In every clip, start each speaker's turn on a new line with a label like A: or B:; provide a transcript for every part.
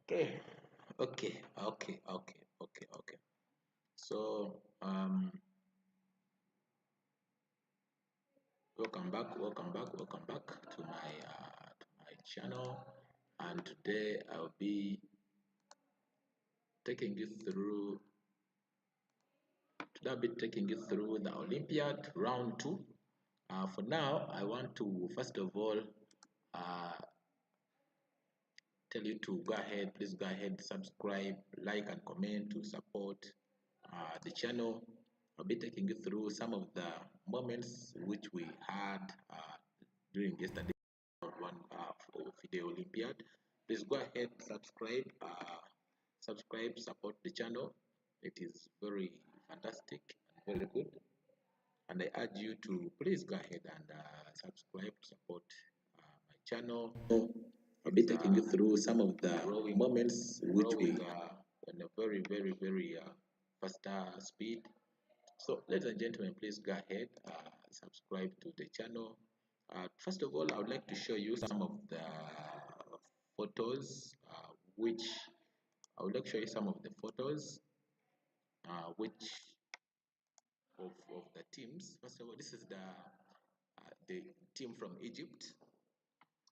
A: Okay, okay. So, welcome back to my channel. And today I'll be taking you through. Today I'll be taking you through the Olympiad round two. For now, I want to first of all uh, tell you to please go ahead, subscribe, like, and comment to support the channel. I'll be taking you through some of the moments which we had during yesterday one of the Olympiad. Please go ahead, subscribe, support the channel. It is very fantastic and very good. And I urge you to please go ahead and subscribe, support my channel. I'll be taking you through some of the moments which we in a very faster speed. So, ladies and gentlemen, please go ahead, subscribe to the channel. First of all, I would like to show you some of the photos, which I would like to show you some of the photos, which of the teams. First of all, this is the team from Egypt.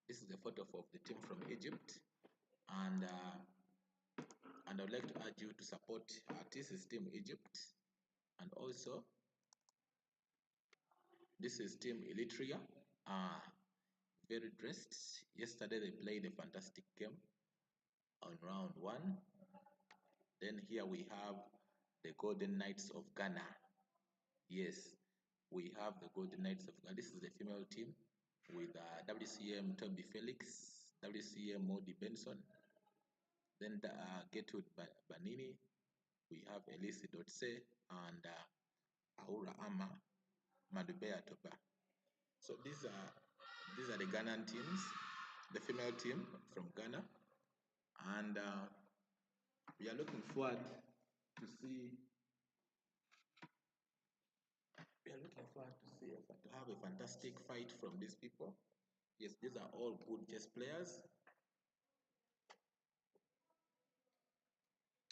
A: This is the photo of the team from Egypt, and I would like to urge you to support this is Team Egypt, and also this is Team Eritrea. Very dressed. Yesterday they played a fantastic game on round one. Then here we have the Golden Knights of Ghana. Yes, we have the Golden Knights of Ghana. This is the female team with WCM Toby Felix, WCM Modi Benson, then Gertrude Banini. We have Elise Dotse and Ahura Ama Madubea Toba. So these are the Ghanaian teams, the female team from Ghana, and we are looking forward to see. We are looking forward to have a fantastic fight from these people. Yes, these are all good chess players.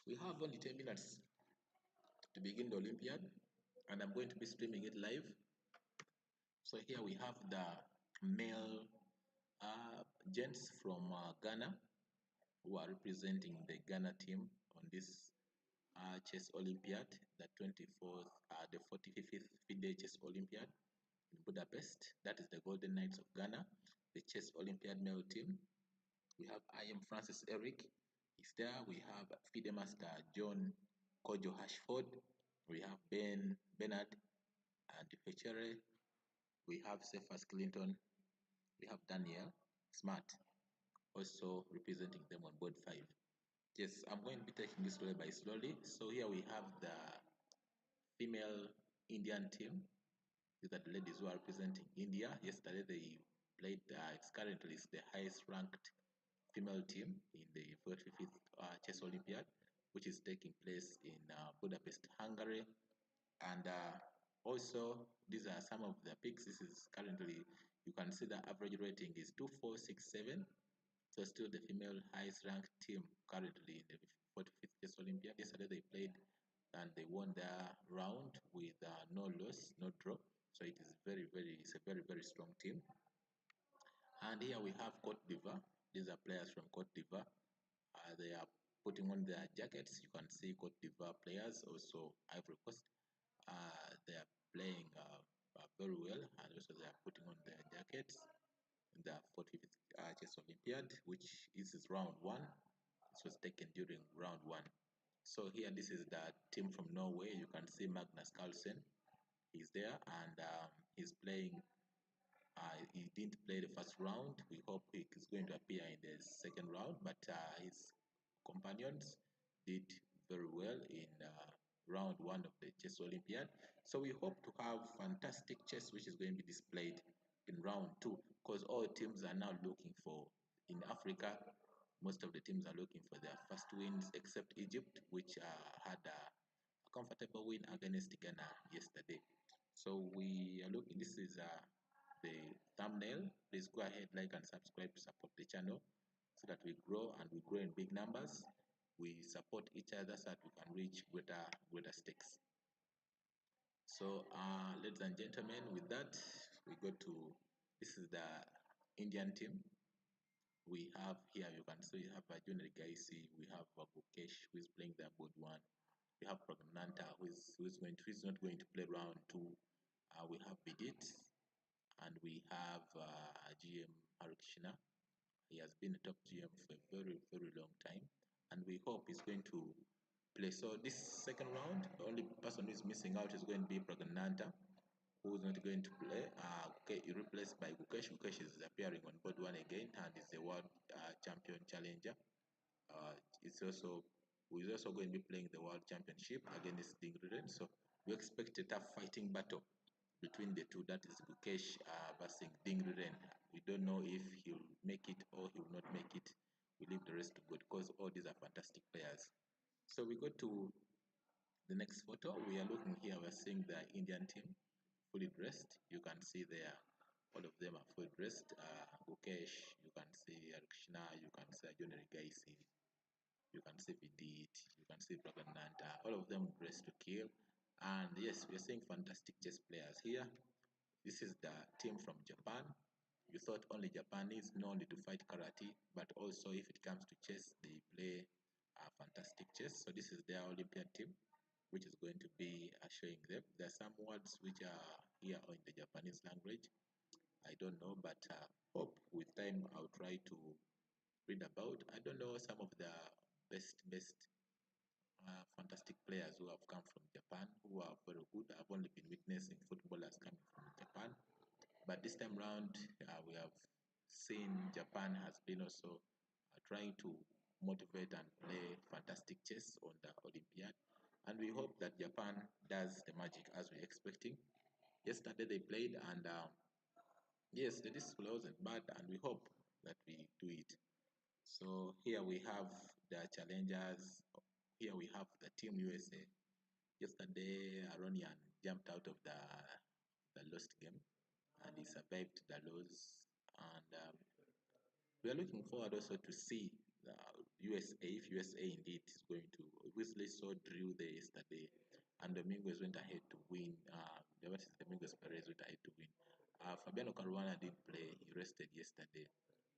A: We have only 10 minutes to begin the Olympiad, and I'm going to be streaming it live. So here we have the male gents from Ghana who are representing the Ghana team on this chess Olympiad, the 24th, the 45th FIDE Chess Olympiad in Budapest. That is the Golden Knights of Ghana, the chess Olympiad male team. We have I am Francis Eric. Is there. We have FIDE Master John Kojo Hashford. We have Bernard and Fechere. We have Cephas Clinton. We have Daniel Smart also representing them on board 5. Yes, I'm going to be taking this slowly by slowly. So here we have the female Indian team. These are the ladies who are representing India. Yesterday they played, it's currently the highest ranked female team in the 45th Chess Olympiad, which is taking place in Budapest, Hungary. And also, these are some of the picks. This is currently, you can see the average rating is 2467. So still the female highest ranked team currently in the 45th Chess Olympiad. Yesterday they played and they won their round with no loss, no draw. So it is it's a very strong team. And here we have Cote d'Ivoire. These are players from Cote d'Ivoire. They are putting on their jackets. You can see Cote d'Ivoire players, also Ivory Coast. They are playing very well, and also they are putting on their jackets. The 45th Chess Olympiad, which is round one. This was taken during round one. So here, this is the team from Norway. You can see Magnus Carlsen. He's there, and he's playing. He didn't play the first round. We hope he is going to appear in the second round, but his companions did very well in round one of the Chess Olympiad. So we hope to have fantastic chess which is going to be displayed in round two, because all teams are now looking for, in Africa, most of the teams are looking for their first wins except Egypt, which had a comfortable win against Ghana yesterday. So we are looking, this is the thumbnail. Please go ahead, like and subscribe to support the channel. so that we grow, and we grow in big numbers. We support each other so that we can reach greater stakes. So, ladies and gentlemen, with that, we go to, this is the Indian team. We have here, you can see, we have Junior Gaisi, we have Gukesh, who is playing the board one. We have Pragnanta, who's not going to play round two. We have Bidit, and we have GM Harukshina. He has been a top GM for a very, very long time, and we hope he's going to play. So this second round, the only person who is missing out is going to be Pragnanta, who is not going to play. Replaced by Gukesh. Gukesh is appearing on board one again, and is the world champion challenger. It's also Who is also going to be playing the world championship against Dingriden. So we expect a tough fighting battle between the two. That is Gukesh versus Dingriden. We don't know if he'll make it or he will not make it. We leave the rest to God, because all these are fantastic players. So we go to the next photo. We are looking here, we're seeing the Indian team fully dressed. You can see there, all of them are fully dressed. Gukesh, you can see Krishna, you can see Joneri Gaisi, you can see Vidit, you can see Pragananta, all of them dressed to kill. And yes, we are seeing fantastic chess players here. This is the team from Japan. You thought only Japanese know only to fight karate, but also if it comes to chess, they play fantastic chess. So this is their Olympiad team, which is going to be showing them. There are some words which are here in the Japanese language. I don't know, but hope with time I'll try to read about. I don't know some of the best fantastic players who have come from Japan, who are very good. I've only been witnessing footballers coming from Japan, but this time round we have seen Japan has been also trying to motivate and play fantastic chess on the Olympiad, and we hope that Japan does the magic as we're expecting. Yesterday they played, and yes, the display wasn't bad, and we hope that we do it. So here we have the challengers. Here we have the Team USA. Yesterday, Aronian jumped out of the lost game, and he survived the loss. And we are looking forward also to see the USA, if USA indeed is going to. Obviously saw Drew there yesterday, and Domingos went ahead to win. Domingos Perez went ahead to win. Fabiano Caruana did play. He rested yesterday.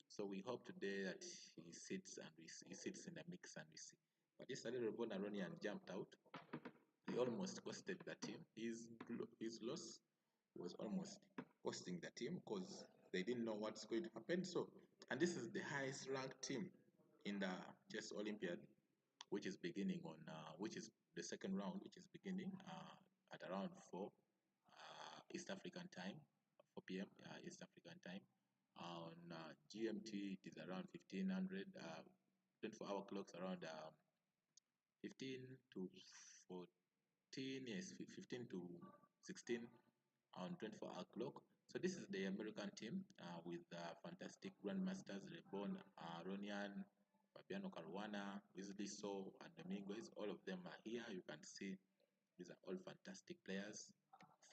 A: So we hope today that he sits in the mix, and we see. But yesterday, Rebon Aronian jumped out. He almost costed the team. His loss was almost costing the team, because they didn't know what's going to happen. So, and this is the highest ranked team in the Chess Olympiad, which is beginning on which is the second round, which is beginning at around 4 East African time, 4 p.m. East African time. On GMT, it is around 1500. 24-hour clocks around 15 to 14, yes, 15 to 16 on 24-hour clock. So this is the American team with fantastic grandmasters Rebon Aronian, Fabiano Caruana, Wesley So, and Dominguez. All of them are here. You can see these are all fantastic players.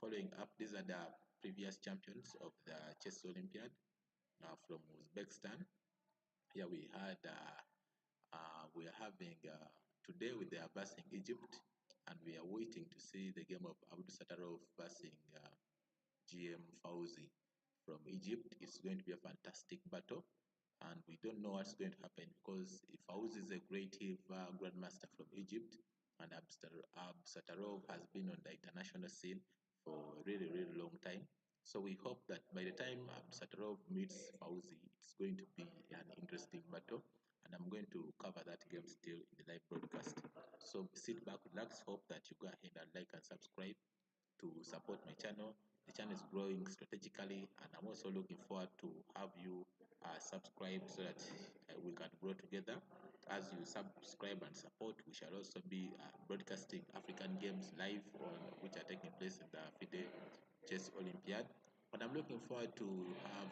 A: Following up, these are the previous champions of the Chess Olympiad from Uzbekistan. Here we are having today they are versing Egypt, and we are waiting to see the game of Abdul Sattarov versing GM Fauzi from Egypt. It's going to be a fantastic battle, and we don't know what's going to happen, because Fauzi is a creative grandmaster from Egypt, and Abdul Sattarov has been on the international scene for a really, really long time. So we hope that by the time Sattarov meets Fauzi, it's going to be an interesting battle, and I'm going to cover that game still in the live broadcast. So sit back, relax, hope that you go ahead and like and subscribe to support my channel. The channel is growing strategically, and I'm also looking forward to have you subscribe, so that we can grow together. As you subscribe and support, we shall also be broadcasting African games live, which are taking place in the FIDE Chess Olympiad. And I'm looking forward to have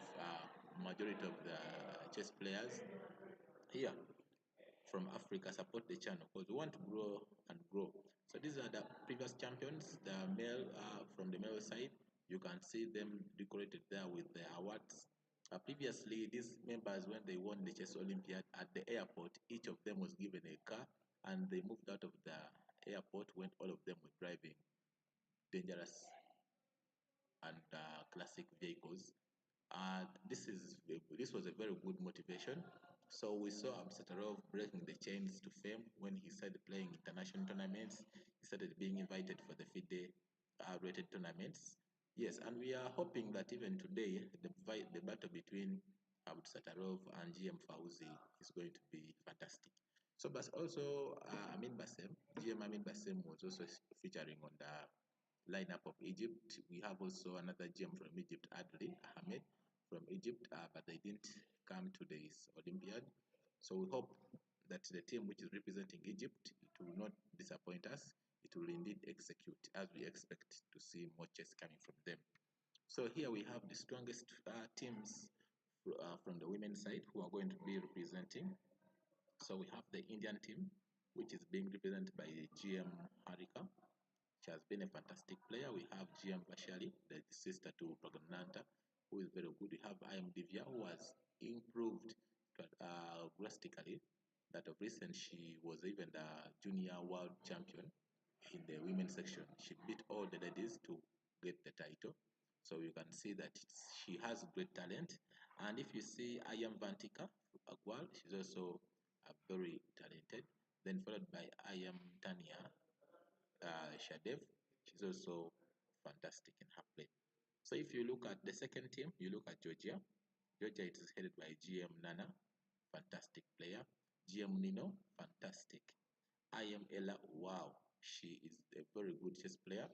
A: majority of the chess players here from Africa support the channel, because we want to grow and grow. So these are the previous champions, the male from the male side. You can see them decorated there with the awards. Previously, these members, when they won the chess Olympiad at the airport, each of them was given a car, and they moved out of the airport when all of them were driving dangerous and classic vehicles. This was a very good motivation. So we saw Amsatarov breaking the chains to fame when he started playing international tournaments. He started being invited for the FIDE rated tournaments. Yes, and we are hoping that even today the battle between Amsatarov and GM Fauzi is going to be fantastic. So, but also Amin Bassem, GM Amin Bassem was also featuring on the lineup of Egypt. We have also another GM from Egypt, Adli Ahmed from Egypt, but they didn't come to this Olympiad. So we hope that the team which is representing Egypt, it will not disappoint us. It will indeed execute as we expect to see more chess coming from them. So here we have the strongest teams from the women's side who are going to be representing. So we have the Indian team, which is being represented by GM Harika. She has been a fantastic player. We have GM Bashali, the sister to Pragnanta, who is very good. We have IM Divya, who has improved drastically. That of recent, she was even the junior world champion in the women's section. She beat all the ladies to get the title. So you can see that she has great talent. And if you see Ayam Vantika Agwal, she's also very talented. Then followed by Ayam Tania Shadev. She's also fantastic in her play. So if you look at the second team, you look at Georgia. Georgia, it is headed by GM Nana, fantastic player. GM Nino, fantastic. I am Ella, wow, she is a very good chess player.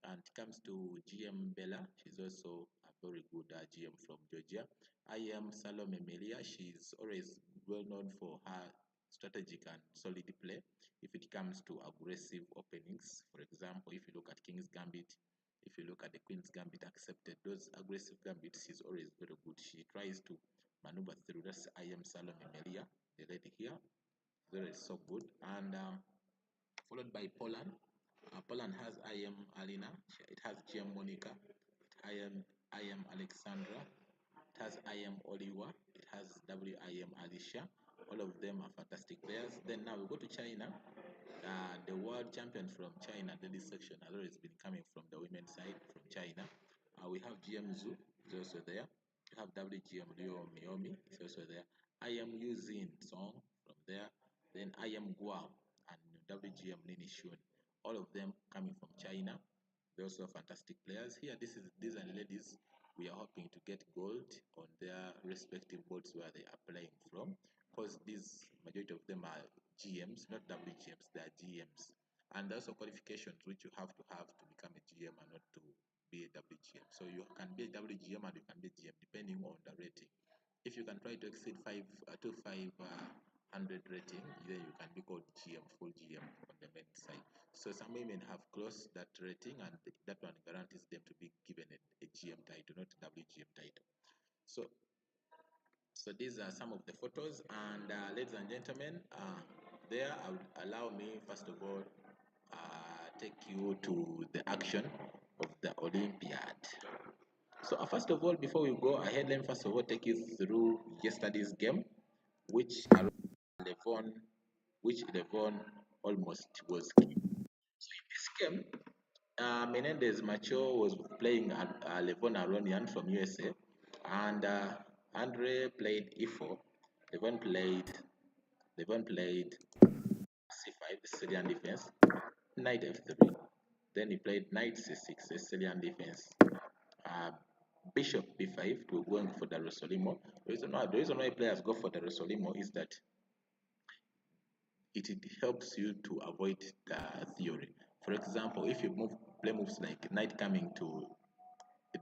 A: And it comes to GM Bella, she's also a very good GM from Georgia. I am Salome Melia, she's always well known for her strategic and solid play if it comes to aggressive openings. For example, if you look at King's Gambit, if you look at the Queen's Gambit accepted, those aggressive gambits, she's always very good. She tries to maneuver through. That's I am Salome Melia, the lady here. There is so good. And followed by Poland. Poland has I am Alina. It has GM Monica. I am Alexandra. It has I am Oliwa. It has WIM Alicia. All of them are fantastic players. Then now we go to China. The world champion from China, the ladies section, has always been coming from the women's side from China. We have GM Zhu, is also there. We have WGM Liu Miomi, is also there. I am Yuzin Song from there. Then I am Guo and WGM Nini Shun. All of them coming from China. They're also fantastic players. Here, these are the ladies. We are hoping to get gold on their respective boards where they are playing from, because these majority of them are GMs, not WGMs, they are GMs. And also qualifications which you have to become a GM and not to be a WGM. So you can be a WGM and you can be a GM depending on the rating. If you can try to exceed 500 rating, then you can be called GM, full GM on the men's side. So some women have closed that rating, and that one guarantees them to be given a GM title, not a WGM title. So these are some of the photos, and ladies and gentlemen, there I would allow me first of all take you to the action of the Olympiad. So first of all, before we go ahead, let me first of all take you through yesterday's game, which 11, which 11 almost was key. So in this game, Menendez Macho was playing Levon Aronian from USA, and Andre played E4. Levon played C5, Sicilian defense, knight F3. Then he played knight C6, Sicilian defense. Uh, Bishop B5 to going for the Rosolimo. The reason why players go for the Rosolimo is that it helps you to avoid the theory. For example, if you play moves like knight coming to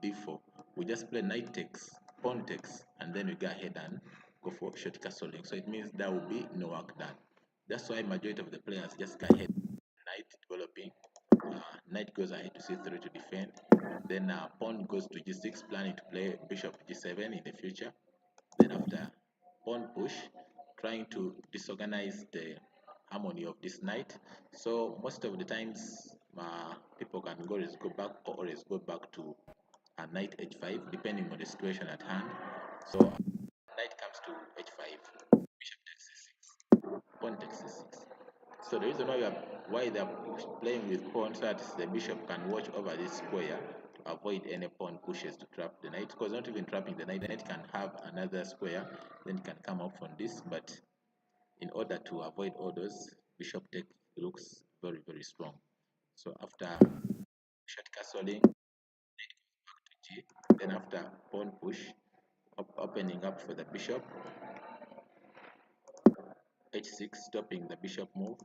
A: d4, we just play knight takes, pawn takes, and then we go ahead and go for short castling. So it means there will be no work done. That's why majority of the players just go ahead, knight developing, knight goes ahead to c3 to defend, then pawn goes to g6, planning to play bishop g7 in the future. Then after pawn push, trying to disorganize the harmony of this knight. So most of the times people can always go back or always go back to knight h5 depending on the situation at hand. So knight comes to h5, bishop takes c6, pawn takes c6. So the reason why they're playing with pawn, so that the bishop can watch over this square to avoid any pawn pushes to trap the knight, because not even trapping the knight can have another square, then it can come up from this, but in order to avoid all those, bishop take looks very, very strong. So after short castling, knight goes back to g, then after pawn push, opening up for the bishop, h6, stopping the bishop move,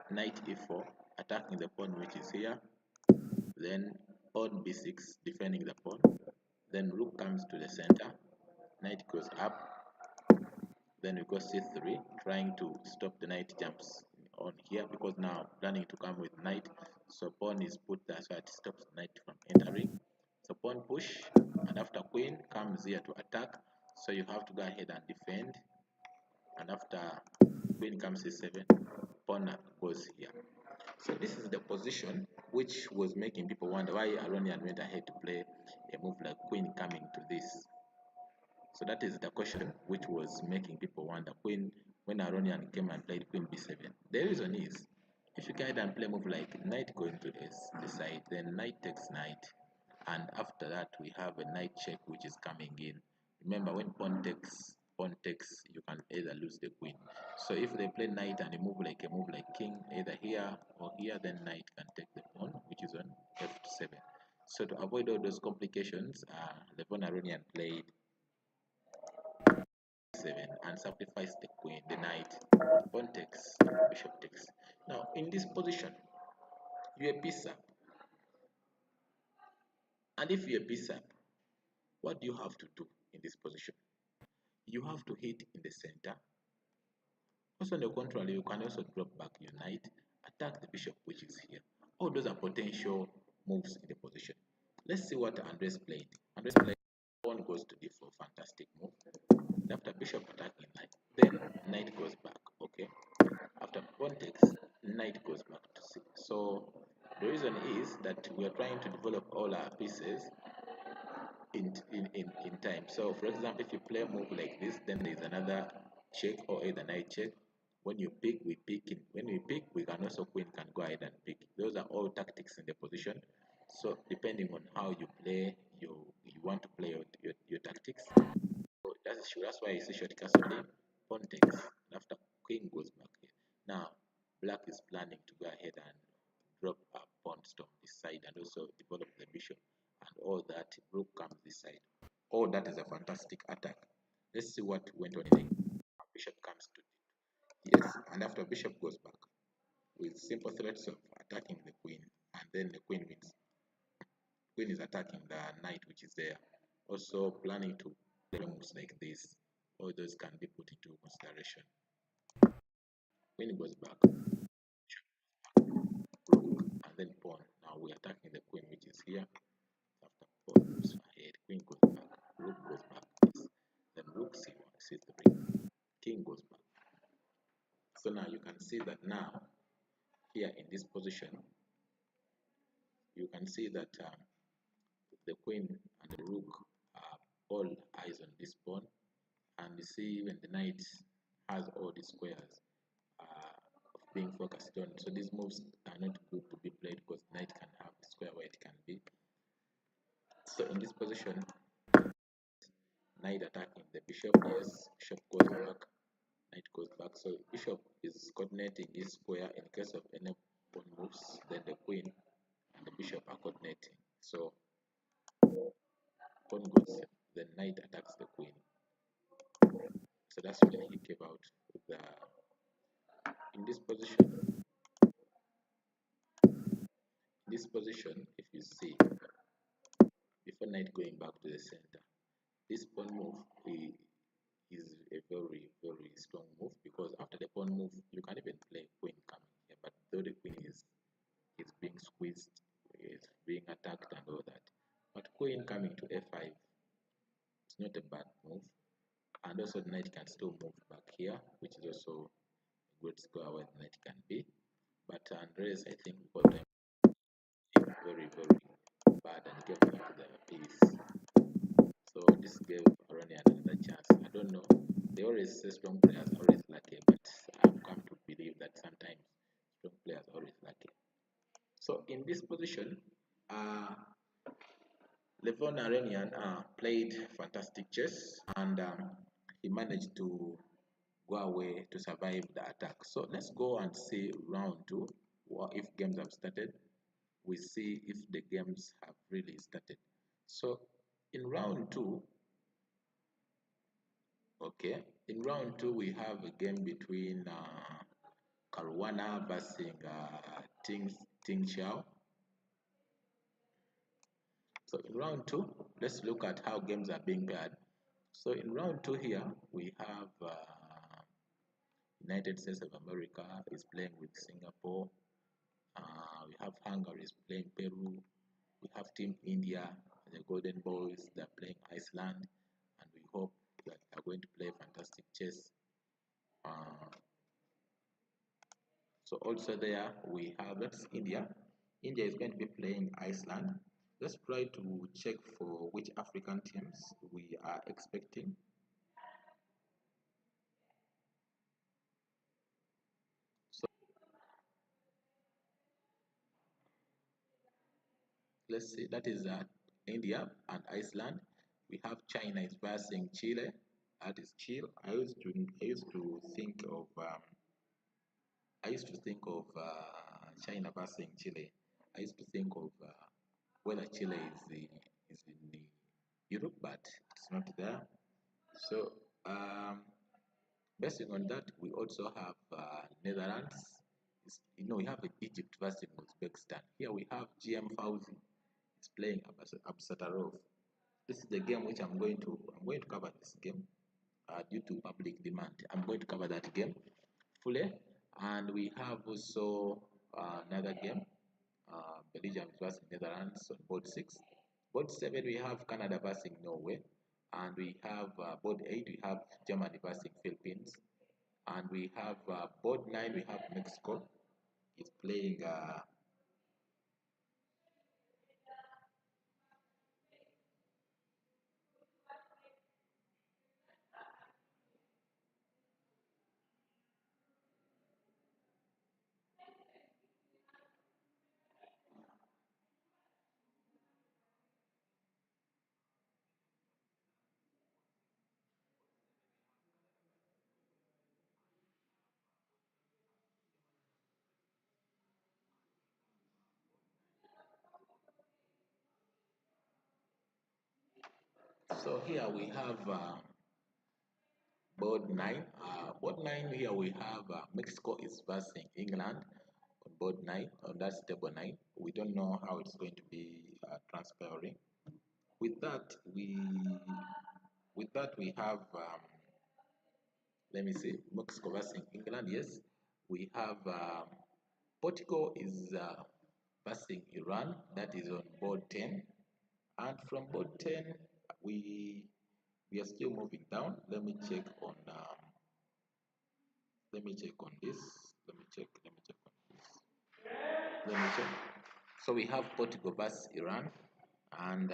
A: knight e4, attacking the pawn which is here, then pawn b6, defending the pawn, then rook comes to the center, knight goes up, then we go c3, trying to stop the knight jumps on here, because now planning to come with knight, so pawn is put there so it stops knight from entering. So pawn push, and after queen comes here to attack, so you have to go ahead and defend, and after queen comes c7, pawn goes here. So this is the position which was making people wonder why Aronian went ahead to play a move like queen coming to this. So that is the question which was making people wonder queen when Aronian came and played queen b7. The reason is, if you go ahead and play a move like knight going to this side, then knight takes knight, and after that we have a knight check which is coming in. Remember, when pawn takes, you can either lose the queen. So if they play knight and a move like king, either here or here, then knight can take the pawn which is on f7. So to avoid all those complications, the Aronian played 7 and sacrifice the queen, the knight, pawn takes, bishop takes. Now in this position, you're a piece up, and if you're a piece up, what do you have to do in this position? You have to hit in the center. Also on the contrary, you can also drop back your knight, attack the bishop which is here. All those are potential moves in the position. Let's see what Andres played. Andres played pawn goes to d4, fantastic move. After bishop attacking knight, then knight goes back, okay. After pawn takes, knight goes back to c. So the reason is that we are trying to develop all our pieces in time. So for example, if you play a move like this, then there is another check or either knight check. When you pick, we pick in. When we pick, we can also queen can go ahead and pick. Those are all tactics in the position. So depending on how you play, you want to play your tactics. So that's why you see short castle, pawn takes, and after queen goes back here. Now black is planning to go ahead and drop a pawn storm this side and also develop the bishop, and all that. Rook comes this side. All that is a fantastic attack. Let's see what went on in the bishop comes to yes, and after bishop goes back with simple threats of attacking the queen, and then the queen wins. Queen is attacking the knight which is there. Also planning to play moves like this. All those can be put into consideration. Queen goes back, rook, and then pawn. Now we're attacking the queen which is here. After pawn moves ahead, queen goes back, rook goes back, yes. Then rook c1, c3, king goes back. So now you can see that now here in this position, you can see that the queen and the rook are all eyes on this pawn, and you see even the knight has all the squares being focused on. So these moves are not good to be played because knight can have the square where it can be. So in this position, knight attacking the bishop, yes, bishop goes back, knight goes back. So bishop is coordinating his square in case of any pawn moves, then the queen and the bishop are coordinating. So pawn goes, then knight attacks the queen. So that's when he came out with the in this position. This position, if you see, before knight going back to the center, this pawn move is a very, very strong move, because after the pawn move, you can even play queen coming here, but though the queen is being squeezed, is being attacked and all that. But queen coming to f5, it's not a bad move. And also the knight can still move back here, which is also a good square where the knight can be. But Andres, I think, got them very, very bad and gave back the piece. So this gave Ronnie another chance. I don't know. They always say strong players are always lucky, but I've come to believe that sometimes strong players are always lucky. So in this position, Levon Aronian played fantastic chess, and he managed to go away to survive the attack. So let's go and see round two. If games have started, we see if the games have really started. So in round two, okay, in round two we have a game between Caruana versus Ting Xiao. So in round two, let's look at how games are being paired. So in round two here, we have United States of America is playing with Singapore. We have Hungary is playing Peru. We have Team India, the Golden Boys, they're playing Iceland, and we hope that they're going to play fantastic chess. So also there we have, that's India. India is going to be playing Iceland. Let's try to check for which African teams we are expecting. So let's see, that is India and Iceland. We have China is versing Chile. That is Chile. I used to think of China versus Chile. I used to think of whether Chile is in the Europe, but it's not there. So based on that, we also have Netherlands. We have Egypt versus Uzbekistan. Here we have GM Fauzi. It's playing Absatarov. This is the game which I'm going to cover this game due to public demand. I'm going to cover that game fully, and we have also another game, Belgium versus Netherlands on board 6. Board 7 we have Canada versus Norway, and we have board 8 we have Germany versus Philippines, and we have board 9 we have Mexico is playing so here we have board 9. Board 9 here we have Mexico is versing England on board 9, on that table 9. We don't know how it's going to be transpiring. With that we have let me see, Mexico versus England. Yes, we have Portugal is versus Iran. That is on board 10, and from board 10 we are still moving down. Let me check on this. Let me check on this. Let me check. So we have Portugal versus Iran, and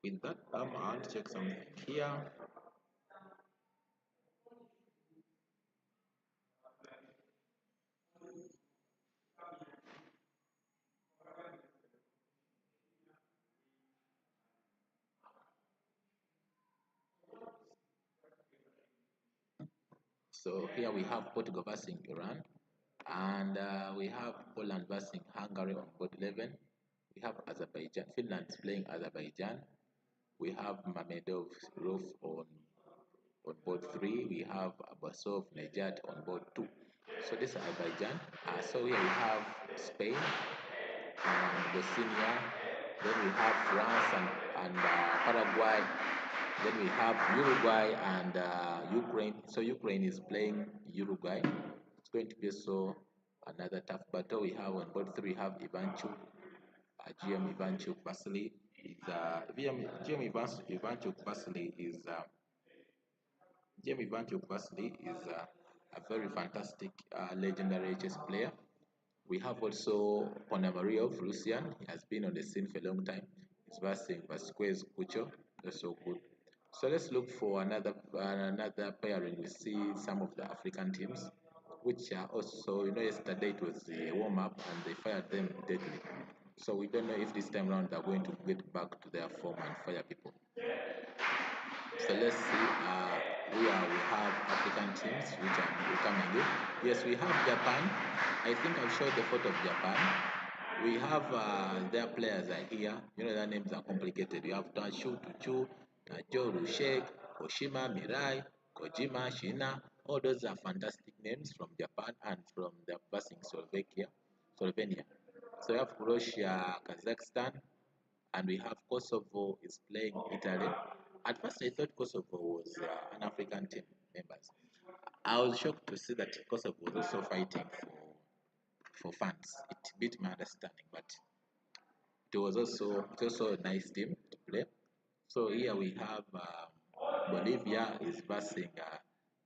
A: with that, I want to check something here. So here we have Portugal versus Iran, and we have Poland versus Hungary on board 11. We have Azerbaijan, Finland is playing Azerbaijan. We have Mamedov Roof on board 3. We have Abbasov Nejat on board 2. So this is Azerbaijan. So here we have Spain and Bosnia. Then we have France and Paraguay. Then we have Uruguay and Ukraine. So Ukraine is playing Uruguay. It's going to be so another tough battle. We have on board 3. We have Ivanchuk, GM Ivanchuk Vasily. GM Ivanchuk Vasily is a very fantastic, legendary chess player. We have also Ponomarev, Russian. He has been on the scene for a long time. is versing Vasquez Cucho. That's so good. So let's look for another pairing. We see some of the African teams, which are also, yesterday it was the warm up and they fired them deadly. So we don't know if this time around they're going to get back to their form and fire people. So let's see. Here we have African teams which are coming in. Yes, we have Japan. I think I've showed the photo of Japan. We have their players are here. Their names are complicated. You have Tanshu, Tuchu, Najoru, Sheikh, Oshima, Mirai, Kojima, Shina. All those are fantastic names from Japan and from the versing Slovenia. So we have Russia, Kazakhstan, and we have Kosovo is playing Italy. At first, I thought Kosovo was an African team members. I was shocked to see that Kosovo was also fighting for fans. It beat my understanding, but it's also a nice team to play. So here we have Bolivia is versing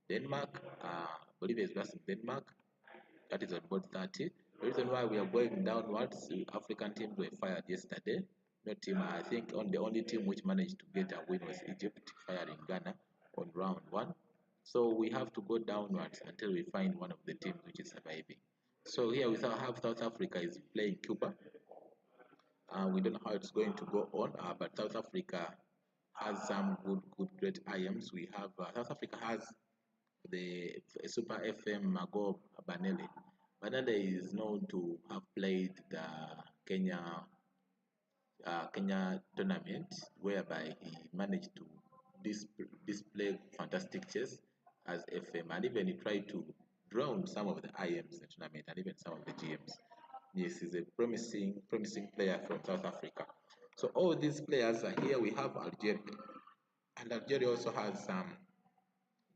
A: Denmark. Bolivia is versing Denmark. That is on board 30. The reason why we are going downwards, the African teams were fired yesterday. No team, I think the only team which managed to get a win was Egypt, firing Ghana on round 1. So we have to go downwards until we find one of the teams which is surviving. So here we have South Africa is playing Cuba. We don't know how it's going to go on, but South Africa has some great IMs. We have South Africa has the Super FM Mago Banele. Banele is known to have played the Kenya tournament, whereby he managed to display fantastic chess as FM, and even he tried to drown some of the IMs in the tournament and even some of the GMs. Yes, he's a promising player from South Africa. So all these players are here. We have Algeria, and Algeria also has some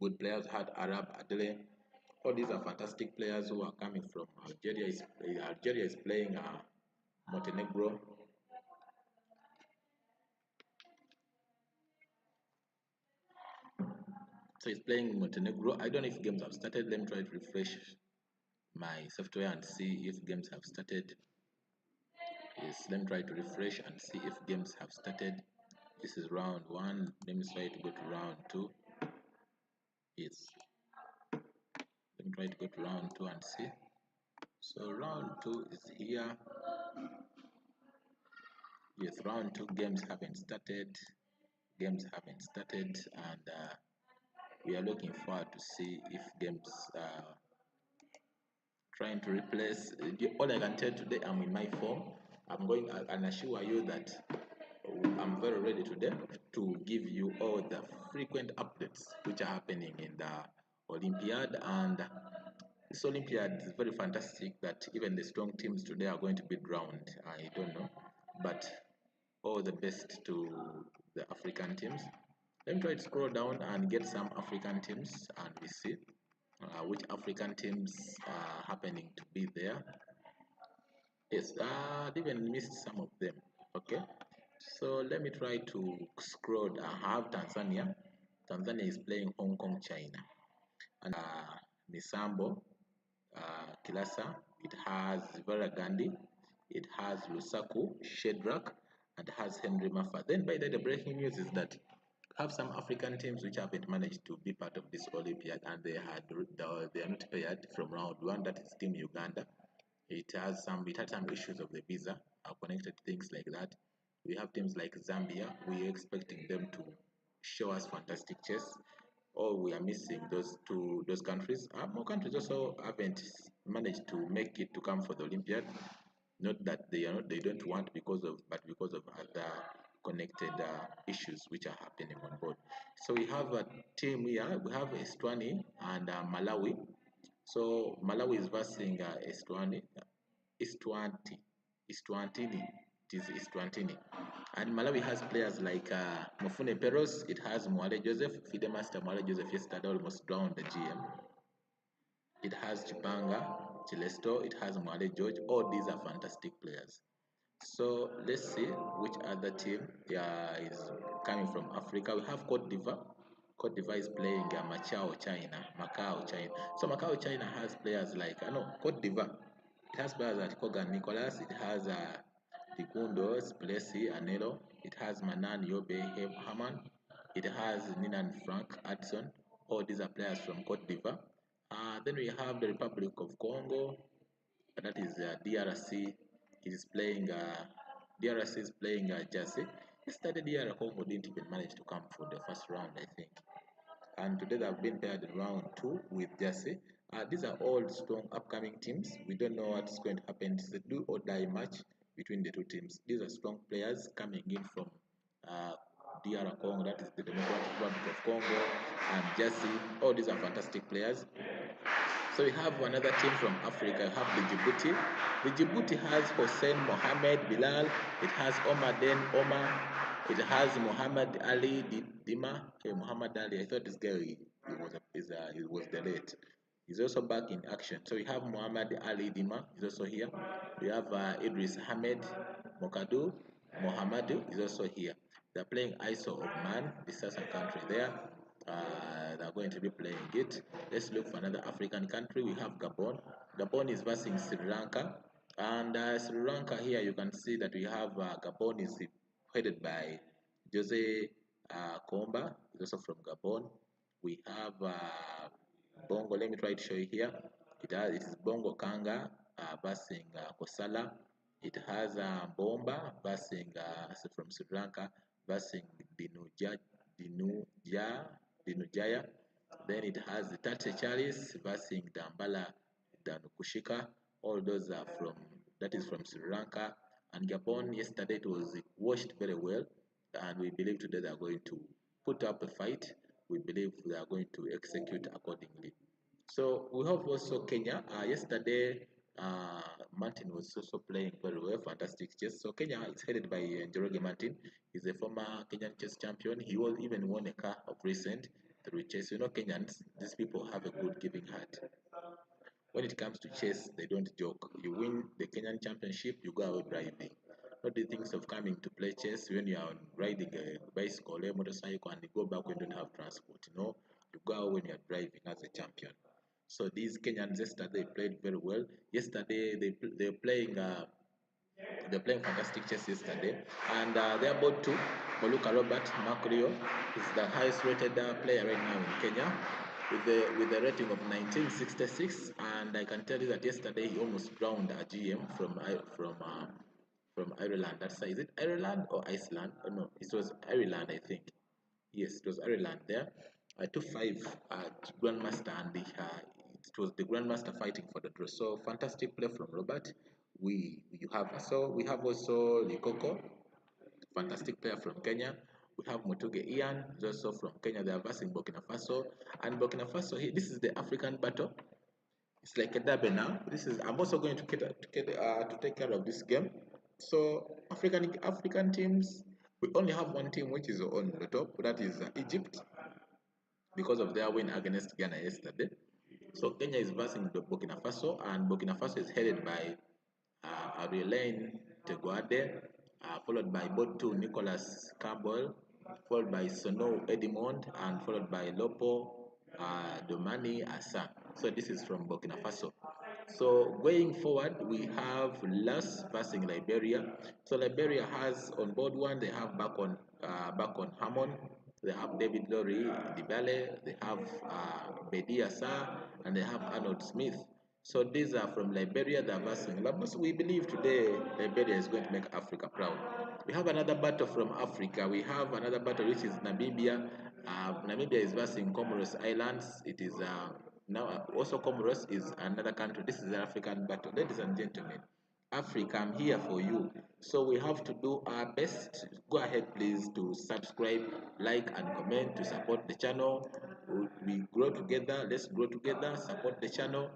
A: good players. Had Arab Adele. All these are fantastic players who are coming from Algeria. Algeria is playing Montenegro. So he's playing Montenegro. I don't know if games have started. Let me try to refresh my software and see if games have started. Yes, let me try to refresh and see if games have started. This is round 1. Let me try to go to round 2. Yes. Let me try to go to round 2 and see. So round 2 is here. Yes, round 2 games haven't started. Games haven't started, and we are looking forward to see if games trying to replace. All I can tell today, I'm in my form. I can assure you that I'm very ready today to give you all the frequent updates which are happening in the Olympiad. And this Olympiad is very fantastic that even the strong teams today are going to be drowned. I don't know, but all the best to the African teams. Let me try to scroll down and get some African teams, and we see which African teams are happening to be there. Yes, I even missed some of them. Okay, so let me try to scroll. I have Tanzania. Tanzania is playing Hong Kong, China, and Misambo, Kilasa. It has Vera Gandhi. It has Lusaku, Shedrack, and has Henry Maffa. Then by the breaking news is that have some African teams which haven't managed to be part of this Olympiad, and they are not paired from round 1. That is Team Uganda. It had some issues of the visa, connected things like that. We have teams like Zambia. We are expecting them to show us fantastic chess. All we are missing those countries. More countries also haven't managed to make it to come for the Olympiad. Not that they don't want because of other connected issues which are happening on board. So we have a team here. We have Eswatini and Malawi. So Malawi is versing Eswatini. Eswatini. It is Eswatini. And Malawi has players like Mofune Peros. It has Mwale Joseph. FIDE Master Mwale Joseph yesterday almost drowned the GM. It has Chipanga, Chilesto. It has Mwale George. All these are fantastic players. So let's see which other team is coming from Africa. We have Cote d'Ivoire. Cote d'Ivoire is playing Macau, China. So Macau, China has players like Cote d'Ivoire. It has players like Kogan Nicholas. It has Tikundos, Plessy, Anelo. It has Manan, Yobe, Haman. It has Ninan, Frank, Adson. All these are players from Cote d'Ivoire. Then we have the Republic of Congo. That is DRC. It is playing. DRC is playing Jersey. Yesterday, DR Congo didn't even manage to come for the first round, I think. And today they have been paired in round 2 with Jersey. These are all strong upcoming teams. We don't know what's going to happen. It's a do or die match between the two teams. These are strong players coming in from DR Congo, that is the Democratic Republic of Congo, and Jersey. All these are fantastic players. So we have another team from Africa. We have the Djibouti. The Djibouti has Hossein Mohamed Bilal. It has Omar Den Omar. It has Muhammad Ali Dima. Hey, Muhammad Ali. I thought this guy he was delayed. He's also back in action. So we have Muhammad Ali Dima. He's also here. We have Idris Ahmed Mokadu. Mohamadu is also here. They're playing ISO of Man. This is a country there. They're going to be playing it. Let's look for another African country. We have Gabon. Gabon is versing Sri Lanka. And Sri Lanka here, you can see that we have Gabon is headed by Jose Komba, is also from Gabon. We have Bongo. Let me try to show you here. It is Bongo Kanga versing Kosala. It has Bomba versing from Sri Lanka versing Dinujaya. Then it has the Tate Charles versing Dambala Danukushika. All those are that is from Sri Lanka. And Gabon, yesterday it was washed very well. And we believe today they are going to put up a fight. We believe they are going to execute accordingly. So we have also Kenya. Yesterday, Martin was also playing very well, fantastic chess. So Kenya is headed by Njoroge Martin. He's a former Kenyan chess champion. He was even won a car of recent through chess. You know, Kenyans, these people have a good giving heart. When it comes to chess, they don't joke. You win the Kenyan championship, you go away driving. Not the things of coming to play chess when you are riding a bicycle or a motorcycle and you go back when you don't have transport. You know, you go out when you are driving as a champion. So these Kenyans yesterday played very well. Yesterday they're playing fantastic chess yesterday, and they're about to Moluka Robert Macrio is the highest rated player right now in Kenya with a rating of 1966, and I can tell you that yesterday he almost drowned a GM from Ireland. Is it Ireland or Iceland? Oh, no, it was Ireland, I think. Yes, it was Ireland there. 2-5 Grandmaster, and it was the Grandmaster fighting for the draw. So fantastic play from Robert. We have also Likoko, fantastic player from Kenya. We have Mutuge Ian, who's also from Kenya. They are versing Burkina Faso, and Burkina Faso here. This is the African battle. It's like a derby now. I'm also going to take care of this game. So African teams, we only have one team which is on the top. That is Egypt, because of their win against Ghana yesterday. So Kenya is versing Burkina Faso, and Burkina Faso is headed by Aurelien Teguade, followed by Botu Nicholas Campbell, followed by Sono Edmond, and followed by Lopo Domani Asa. So this is from Burkina Faso. So going forward, we have Las versing Liberia. So Liberia has on board one, they have back on Hammond, they have David Lowry Dibale, they have Bedi Asa, and they have Arnold Smith. So these are from Liberia, they are versing. We believe today Liberia is going to make Africa proud. We have another battle from Africa. We have another battle which is Namibia. Namibia is versing Comoros Islands. It is now also Comoros is another country. This is an African battle. Ladies and gentlemen, Africa, I'm here for you. So we have to do our best. Go ahead, please, to subscribe, like, and comment to support the channel. We grow together. Let's grow together. Support the channel.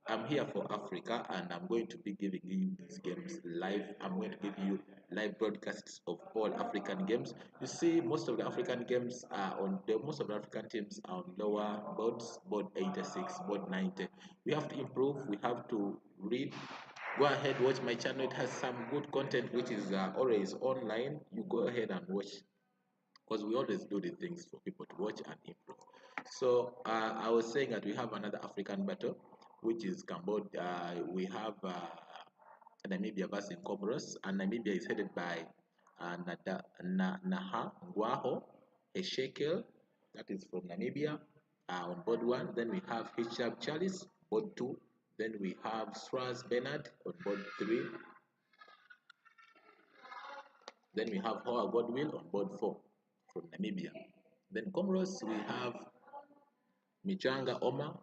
A: I'm here for Africa, and I'm going to be giving you these games live. I'm going to give you live broadcasts of all African games. You see, most of the African games are most of the African teams are on lower boards, board 86, board 90. We have to improve. We have to read. Go ahead, watch my channel. It has some good content which is always online. You go ahead and watch, because we always do the things for people to watch and improve. So I was saying that we have another African battle, which is Cambodia. We have Namibia versus Comoros, and Namibia is headed by Naha Ngwaho Eshekel, that is from Namibia, on board 1. Then we have Hishab Charles, board 2. Then we have Swaz Bernard on board 3. Then we have Hoa Godwill on board 4 from Namibia. Then Comoros, we have Michanga Omar,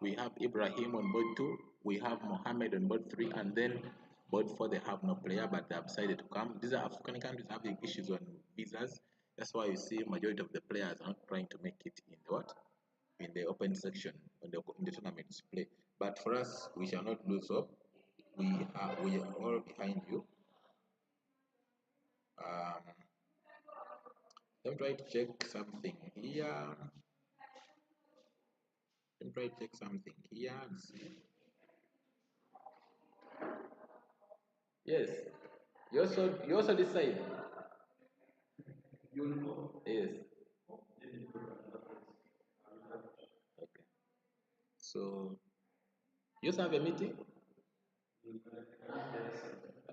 A: we have Ibrahim on board 2, we have Mohammed on board 3, and then board 4 they have no player, but they have decided to come. These are African countries having issues on visas. That's why you see majority of the players are not trying to make it in the what? In the open section in the tournament display. But for us, we shall not lose hope. We are all behind you. Let me try to check something here. Let me try to check something here and see. Yes. You also decide. Yes. Okay. So you also have a meeting?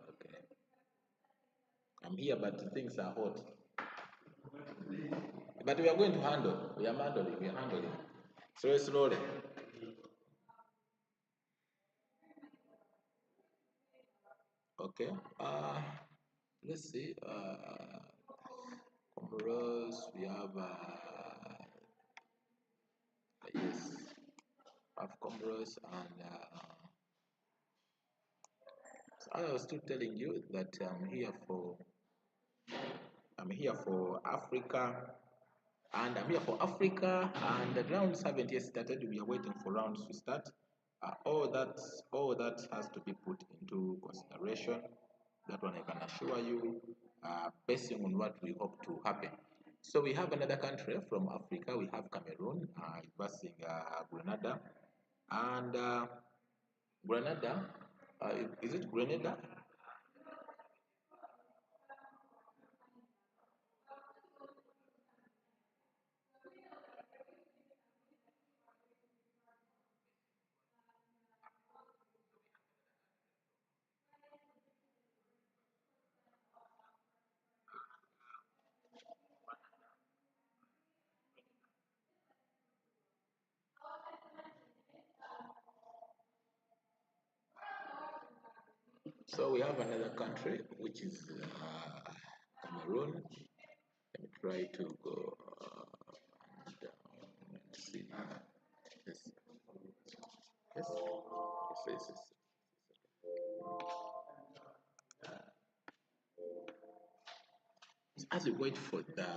A: Okay. I'm here, but things are hot. But we are going to handle. We are handling. Slowly. Okay. Let's see. Comoros, we have yes, Comoros, and so I was still telling you that I'm here for Africa, and I'm here for Africa, and the rounds haven't yet started. We are waiting for rounds to start. All that has to be put into consideration. That one I can assure you, basing on what we hope to happen. So we have another country from Africa. We have Cameroon versus Grenada, and Grenada. Is it Grenada? So we have another country which is Cameroon. Let me try to go and see. Yes. Yes. Yes. As we wait for the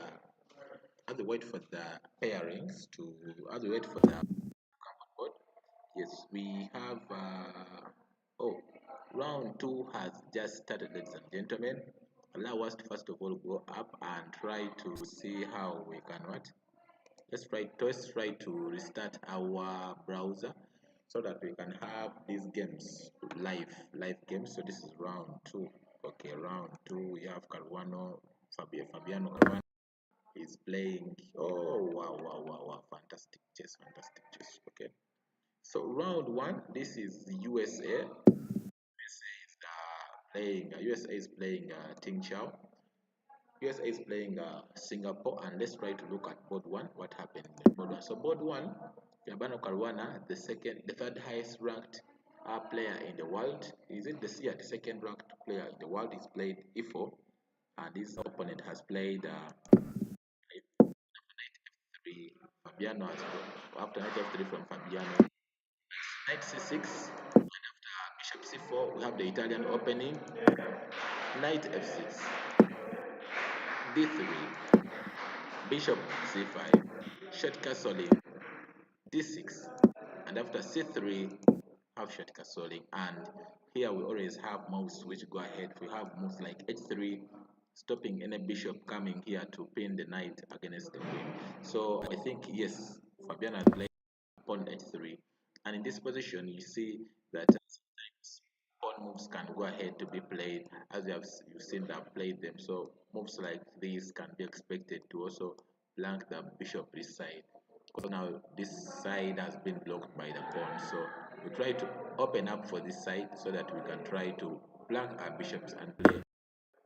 A: pairings to as we wait for the come on board. Yes, we have oh, round 2 has just started, ladies and gentlemen. Allow us to first of all go up and try to see how we can what. Let's try to restart our browser so that we can have these games live games. So this is round 2. Okay, round 2 we have Fabiano Caruana is playing. Oh wow, fantastic chess. Okay, so round 1, this is the USA. USA is playing Ting Chao. USA is playing Singapore, and let's try to look at board 1. What happened in board 1? So board 1, Fabiano Caruana, the third highest ranked player in the world. Is it the second ranked player in the world? He's played E4, and his opponent has played F3. Fabiano has gone after knight F3 from Fabiano. Knight C6, and after bishop C4, we have the Italian opening. Knight F6, D3, bishop C5, short castling, D6, and after C3, have short castling. And here we always have moves which go ahead. We have moves like H3, stopping any bishop coming here to pin the knight against the queen. So I think yes, Fabian has played pawn H3, and in this position you see that sometimes pawn moves can go ahead to be played, as you've seen that played them. So moves like these can be expected to also blank the bishop this side, because now this side has been blocked by the pawn. So we try to open up for this side so that we can try to blank our bishops and play.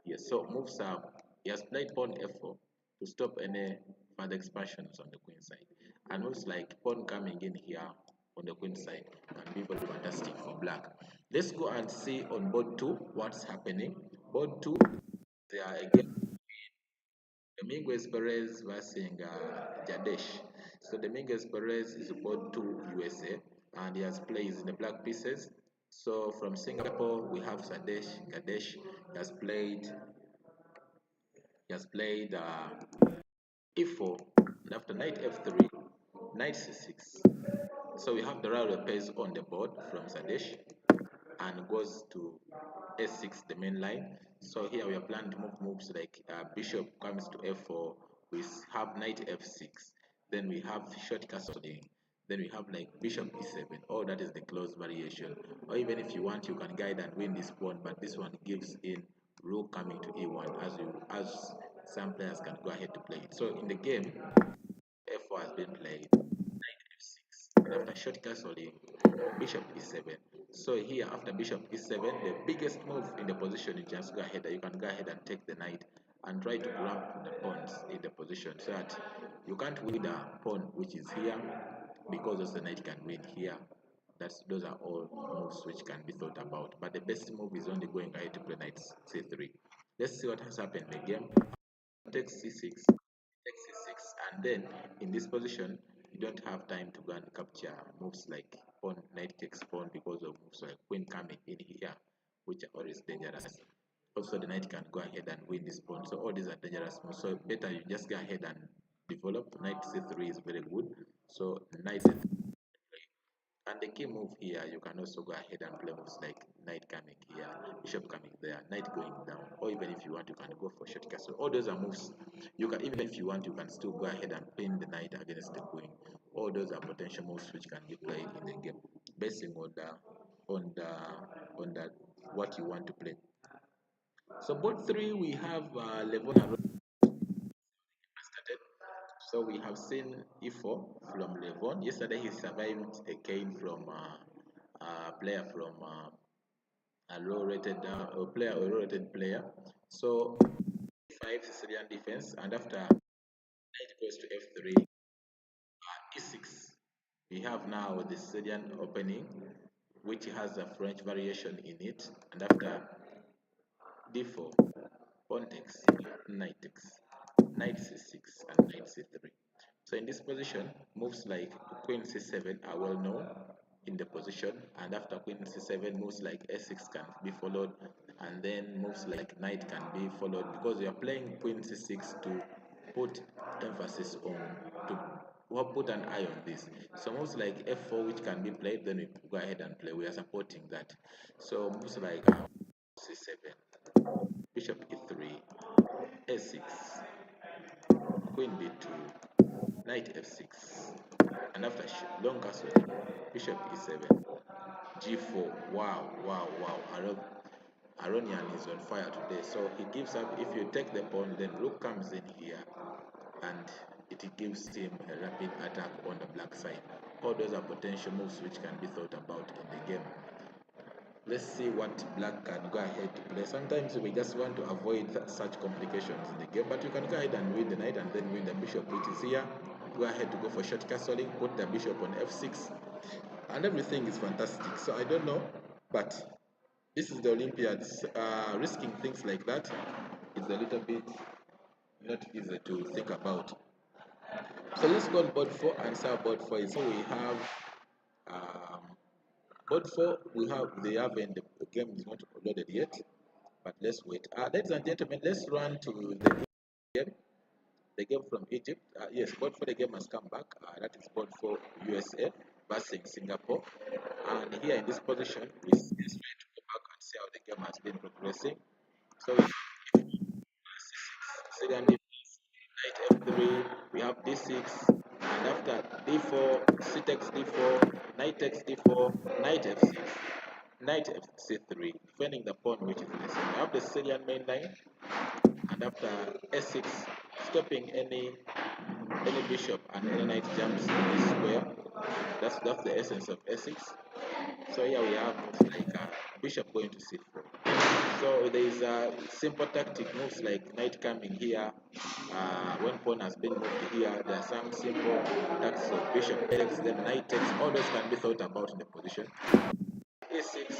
A: Yes, so moves up. He has played pawn f4 to stop any further expansions on the queen side. And moves like pawn coming in here on the queen side can be very fantastic for black. Let's go and see on board 2 what's happening. Board 2, they are again Dominguez Perez versus Jadesh. So Dominguez Perez is board 2 USA and he has plays in the black pieces. So from Singapore we have Gadesh. He has played e4 and after knight f3, knight c6. So we have the royal repairs on the board from Sadesh and goes to a6, the main line. So here we are planning to move moves like bishop comes to f4, we have knight f6, then we have short castling, then we have like bishop e7. All that is the close variation. Or even if you want, you can guide and win this pawn, but this one gives in rook coming to e1 as some players can go ahead to play it. So in the game, f4 has been played, knight f6, and after short castling, bishop e7. So here after bishop e7, the biggest move in the position is just go ahead. You can go ahead and take the knight and try to grab the pawns in the position so that you can't win the pawn which is here because also the knight can win here. Those are all moves which can be thought about. But the best move is only going ahead to play knight c3. Let's see what has happened in the game. Takes c6, takes c6, and then in this position you don't have time to go and capture moves like pawn, knight takes pawn because of moves like queen coming in here, which are always dangerous. Also the knight can go ahead and win this pawn, so all these are dangerous moves. So better you just go ahead and develop. Knight c3 is very good, so knight c3. And the key move here, you can also go ahead and play moves like knight coming here, bishop coming there, knight going down, or even if you want, you can go for short castle. All those are moves. You can, even if you want, you can still go ahead and pin the knight against the queen. All those are potential moves which can be played in the game, basing on the what you want to play. So board 3, we have Levon and started. So we have seen e4 from Levon. Yesterday he survived a cane from a player from a low-rated player. So 5 Sicilian defense, and after knight goes to f3, e6. We have now the Sicilian opening, which has a French variation in it, and after d4, pawn takes, knight takes, knight c6, and knight c3. So in this position, moves like queen c7 are well known in the position, and after queen c7, moves like a6 can be followed, and then moves like knight can be followed because you are playing queen c6 to put emphasis on, to put an eye on this. So moves like f4 which can be played, then we go ahead and play. We are supporting that. So moves like c7, bishop e3, a6, queen d2, knight f6, and after long castle, bishop e7, g4. Wow, wow, wow. Aronian is on fire today. So he gives up. If you take the pawn, then rook comes in here, and it gives him a rapid attack on the black side. All those are potential moves which can be thought about in the game. Let's see what black can go ahead to play. Sometimes we just want to avoid such complications in the game, but you can go ahead and win the knight and then win the bishop, which is here. Go ahead to go for short castling, put the bishop on f6, and everything is fantastic. So I don't know, but this is the Olympiads. Risking things like that is a little bit not easy to think about. So let's go on board 4 and see how board 4 is. So we have board 4, they haven't, the game is not loaded yet, but let's wait. Ladies and gentlemen, let's run to the game from Egypt. Yes, board 4, the game has come back. That is board 4 USA versus Singapore. And here in this position, we just try to go back and see how the game has been progressing. So Syrian defense, knight f3, we have d6, and after d4, c takes d4, knight takes d4, knight f6, knight c3, defending the pawn which is missing. We have the Syrian main line, and after a6, stopping any bishop and any knight jumps in this square. That's the essence of a6. So here we have like bishop going to c4, So there is a simple tactic moves like knight coming here. When pawn has been moved here, there are some simple tactics of bishop takes, then knight takes. All those can be thought about in the position. A6,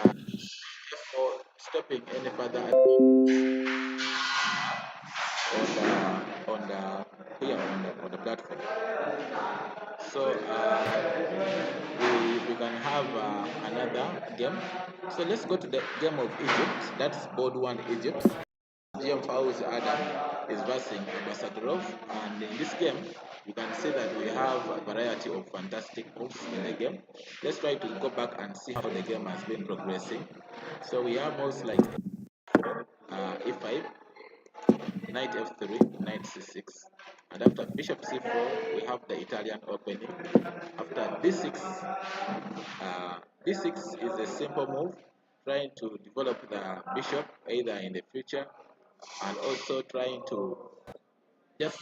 A: f4, stopping any further on the platform. So we can have another game. So let's go to the game of Egypt. That's board 1 Egypt. GM Fauzi Adam is versing Ambassadorov, and in this game you can see that we have a variety of fantastic moves in the game. Let's try to go back and see how the game has been progressing. So we have moves like e5, knight f3, knight c6, and after bishop c4 we have the Italian opening. After b6, b6 is a simple move trying to develop the bishop either in the future and also trying to just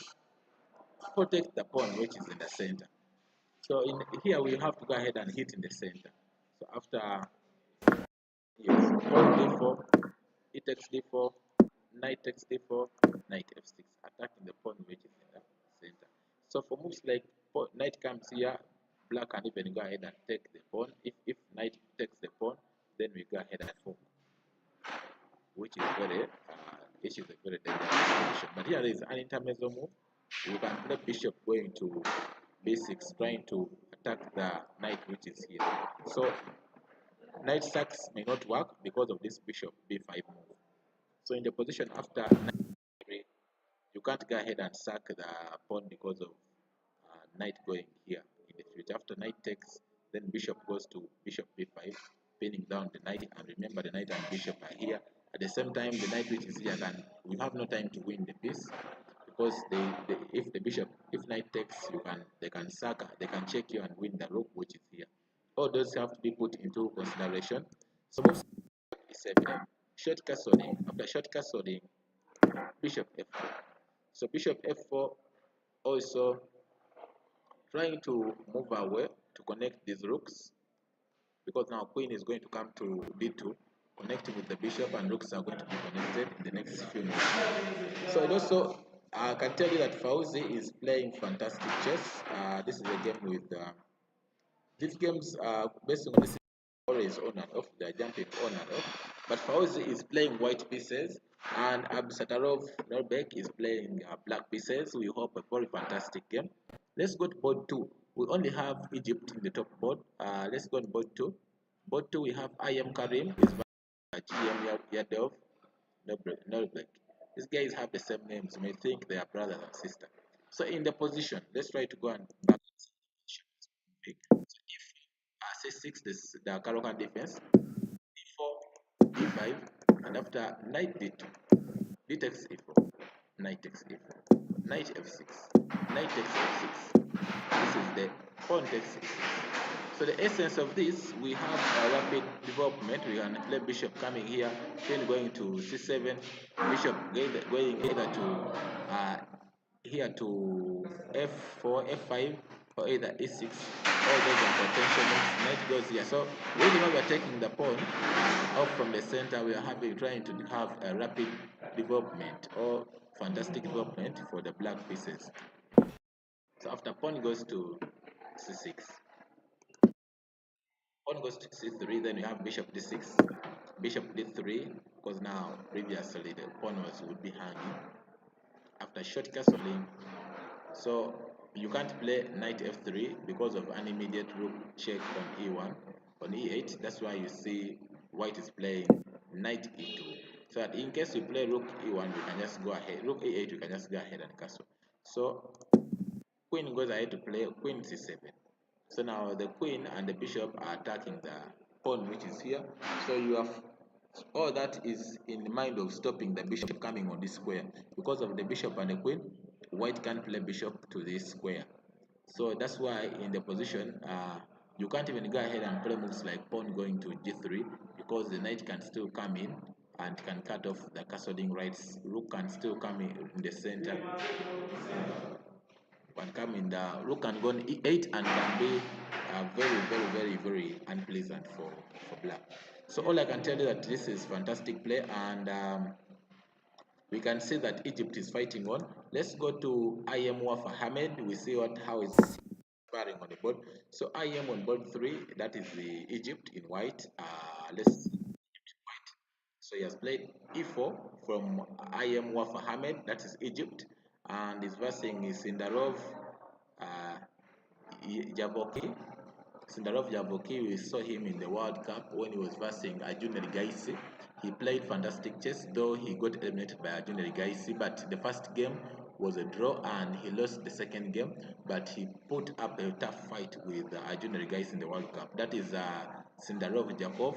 A: protect the pawn which is in the center. So in here we have to go ahead and hit in the center. So after pawn d4, e takes d4, knight takes d4, knight f6, attacking the pawn which is in the center. So for moves like knight comes here, black can even go ahead and take the pawn. If knight takes the pawn, then we go ahead and fork, which is a very dangerous position. But here there is an intermezzo move. We can play bishop going to b6, trying to attack the knight which is here. So knight sacks may not work because of this bishop b5 move. So in the position after knight b3, you can't go ahead and sack the pawn because of knight going here in the future. After knight takes, then bishop goes to bishop b5, pinning down the knight. And remember, the knight and bishop are here. At the same time, the knight which is here we have no time to win the piece, because if knight takes, they can sack, they can check you and win the rook which is here. All those have to be put into consideration. So move e7, short castling. After short castling, bishop f4. So bishop f4 also trying to move away to connect these rooks, because now queen is going to come to d2, connecting with the bishop, and rooks are going to be connected in the next few minutes. So it also I can tell you that Fauzi is playing fantastic chess. This is a game with these games are based on the always on and off, they are jumping on and off. But Fauzi is playing white pieces, and Absatarov Norbek is playing black pieces. We hope a very fantastic game. Let's go to board 2. We only have Egypt in the top board. Let's go to board 2. Board 2 we have IM Karim is GM Yadov Norbek. These guys have the same names. You may think they are brothers and sisters. So in the position, let's try to go and back. So if C6, this the Karokan defense, d4, d5, and after knight d2, d takes e4, knight takes e4, knight f6, knight takes f6. This is the pawn takes e6. So the essence of this, we have a rapid development. We can play bishop coming here, then going to c7, bishop going either to here to f4, f5, or either e6. All those are potential moves. Knight goes here. So whenever we are taking the pawn off from the center, we are trying to have a rapid development or fantastic development for the black pieces. So after pawn goes to c6, pawn goes to c3, then you have bishop d6, bishop d3, because now previously the pawn would be hanging. After short castling, so you can't play knight f3 because of an immediate rook check on e1, on e8. That's why you see white is playing knight e2. So that in case you play rook e1, we can just go ahead. Rook e8, we can just go ahead and castle. So queen goes ahead to play queen c7. So now the queen and the bishop are attacking the pawn which is here. So you have all that is in the mind of stopping the bishop coming on this square. Because of the bishop and the queen, white can't play bishop to this square. So that's why in the position, you can't even go ahead and play moves like pawn going to g3, because the knight can still come in and can cut off the castling rights. Rook can still come in the center. Can come in the rook can go on e8 and can be very unpleasant for black. So all I can tell you that this is fantastic play, and we can see that Egypt is fighting on. Let's go to IM Wafa Hamed. We see how is sparring on the board. So IM on board 3, that is the Egypt in white. Let's see white. So he has played E4 from IM Wafa Hamed, that is Egypt, and he's versing Sindarov Javoki. Sindarov Javoki, we saw him in the World Cup when he was versing Arjun Rigaisi. He played fantastic chess, though he got eliminated by Arjun Rigaisi, but the first game was a draw and he lost the second game, but he put up a tough fight with Arjun Rigaisi in the World Cup. That is Sindarov Jakov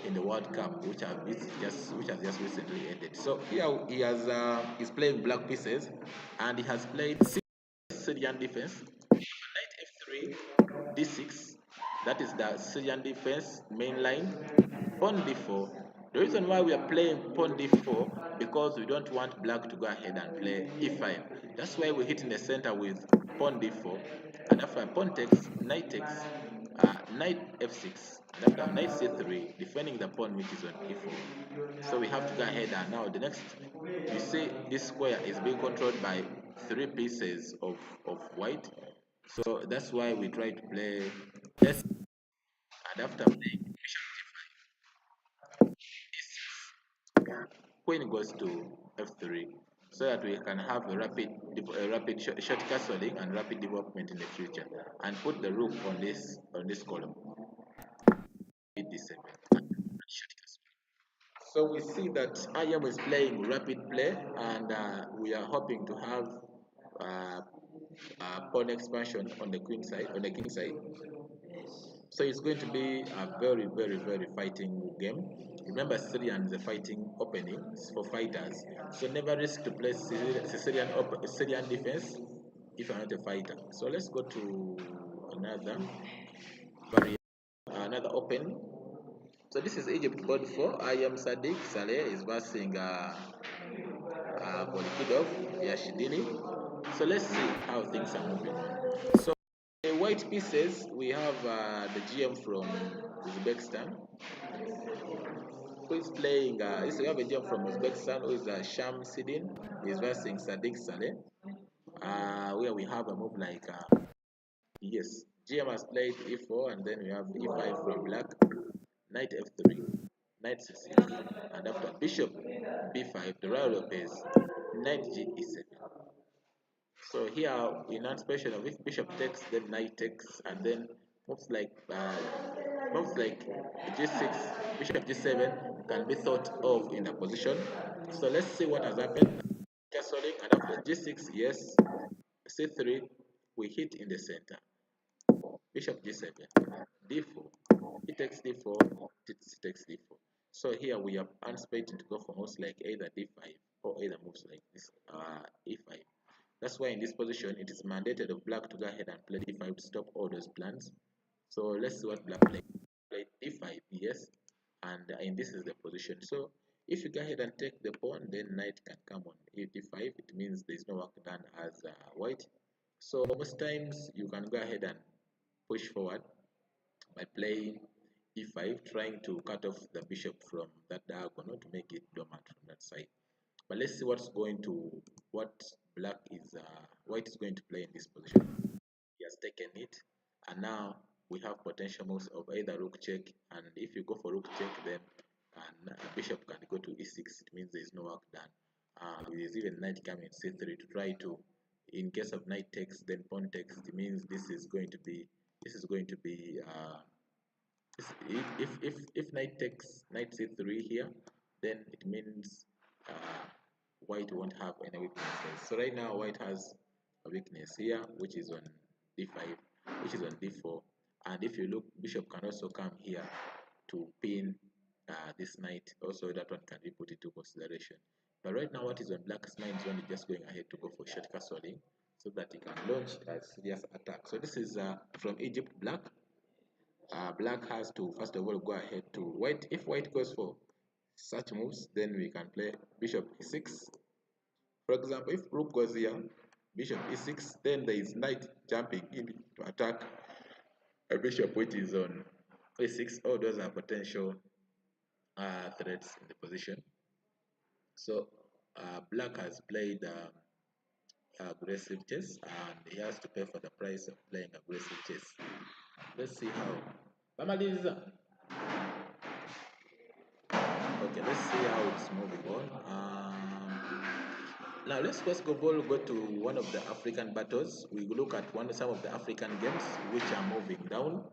A: in the World Cup, which has just recently ended. So here he has he's playing black pieces, and he has played Syrian defense, knight f3, d6. That is the Syrian defense main line. Pawn d4. The reason why we are playing pawn d4 because we don't want black to go ahead and play e5. That's why we hit in the center with pawn d4, and after pawn takes, knight takes, knight f6, and after knight c3, defending the pawn which is on e4. So we have to go ahead, and now the next, you see this square is being controlled by 3 pieces of white. So that's why we try to play s, and after playing bishop d5, queen goes to f3, so that we can have a rapid short castling and rapid development in the future, and put the rook on this column, d7. So we see that IM is playing rapid play, and we are hoping to have pawn expansion on the queen side, on the king side. So it's going to be a very, very, very fighting game. Remember, Sicilian is a fighting opening for fighters, so never risk to play Sicilian defense if you're not a fighter. So let's go to another open. So this is Egypt board 4. I am Sadiq Saleh is versing Volkidov Yashidini. So let's see how things are moving on. So the white pieces, we have the GM from Uzbekistan, who is playing. We have a GM from Uzbekistan who is Sham Sidin. Is versing Sadiq Saleh. Where we have a move like yes, GM has played E4, and then we have E5 from black, knight F3, knight C6, and after bishop B5, the Royal Lopez, knight G E7. So here in anticipation of if bishop takes, then knight takes, and then moves like G6, bishop G7 can be thought of in the position. So let's see what has happened. Castling, and after G6, yes, C3, we hit in the center. Bishop G7, D4, he takes D4, he takes D4. So here we are anticipating to go for moves like either D5 or either moves like this, E5. That's why in this position it is mandated of black to go ahead and play D5 to stop all those plans. So let's see what black plays. Play D5, yes, and this is the position. So if you go ahead and take the pawn, then knight can come on D5. It means there is no work done as white. So most times you can go ahead and push forward by playing e5, trying to cut off the bishop from that diagonal to make it dormant from that side. But let's see what white is going to play in this position. He has taken it, and now we have potential moves of either rook check, and if you go for rook check, then bishop can go to e6. It means there is no work done. There's even knight coming c3 to try to, in case of knight takes, then pawn takes. It means this is going to be if knight takes, knight c3 here, then it means white won't have any weaknesses. So right now white has a weakness here, which is on d5, which is on d4, and if you look, bishop can also come here to pin this knight. Also that one can be put into consideration. But right now what is on black's mind is only just going ahead to go for short castling so that he can launch a serious attack. So this is from Egypt black. Black has to first of all go ahead to white. If white goes for such moves, then we can play bishop e6. For example, if rook goes here, bishop e6, then there is knight jumping in to attack a bishop which is on a6. All those are potential threats in the position. So black has played aggressive chess, and he has to pay for the price of playing aggressive chess. Let's see how. Okay, let's see how it's moving on. Now let's first of all go to one of the African battles. We look at some of the African games which are moving down.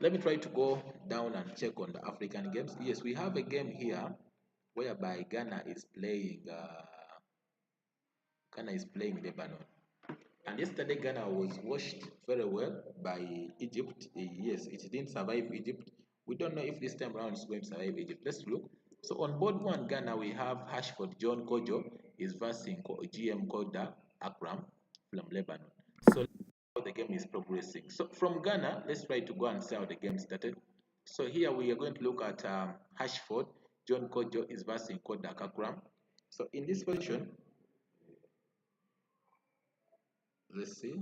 A: Let me try to go down and check on the African games. Yes, we have a game here whereby Ghana is playing Lebanon. And yesterday Ghana was washed very well by Egypt. Yes, it didn't survive Egypt. We don't know if this time around it's going to survive Egypt. Let's look. So on board one Ghana, we have Hashford John Kojo is versing GM Koda Akram from Lebanon. So how the game is progressing. So from Ghana, let's try to go and see how the game started. So here we are going to look at Hashford John Kojo is versing Koda Akram. So in this position, let's see.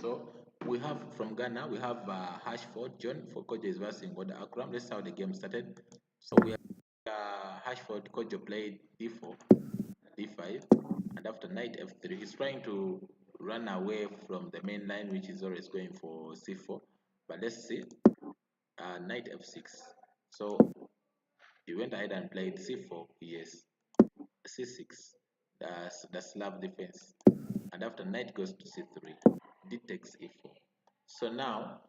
A: So we have from Ghana, we have Hashford John for Kojo is versing Koda Akram. Let's see how the game started. So we have Hashford Kojo played d4, d5, and after knight f3, he's trying to run away from the main line, which is always going for c4. But let's see, knight f6. So he went ahead and played c4, yes, c6, that's the Slav defense. And after knight goes to c3, d takes e4. So now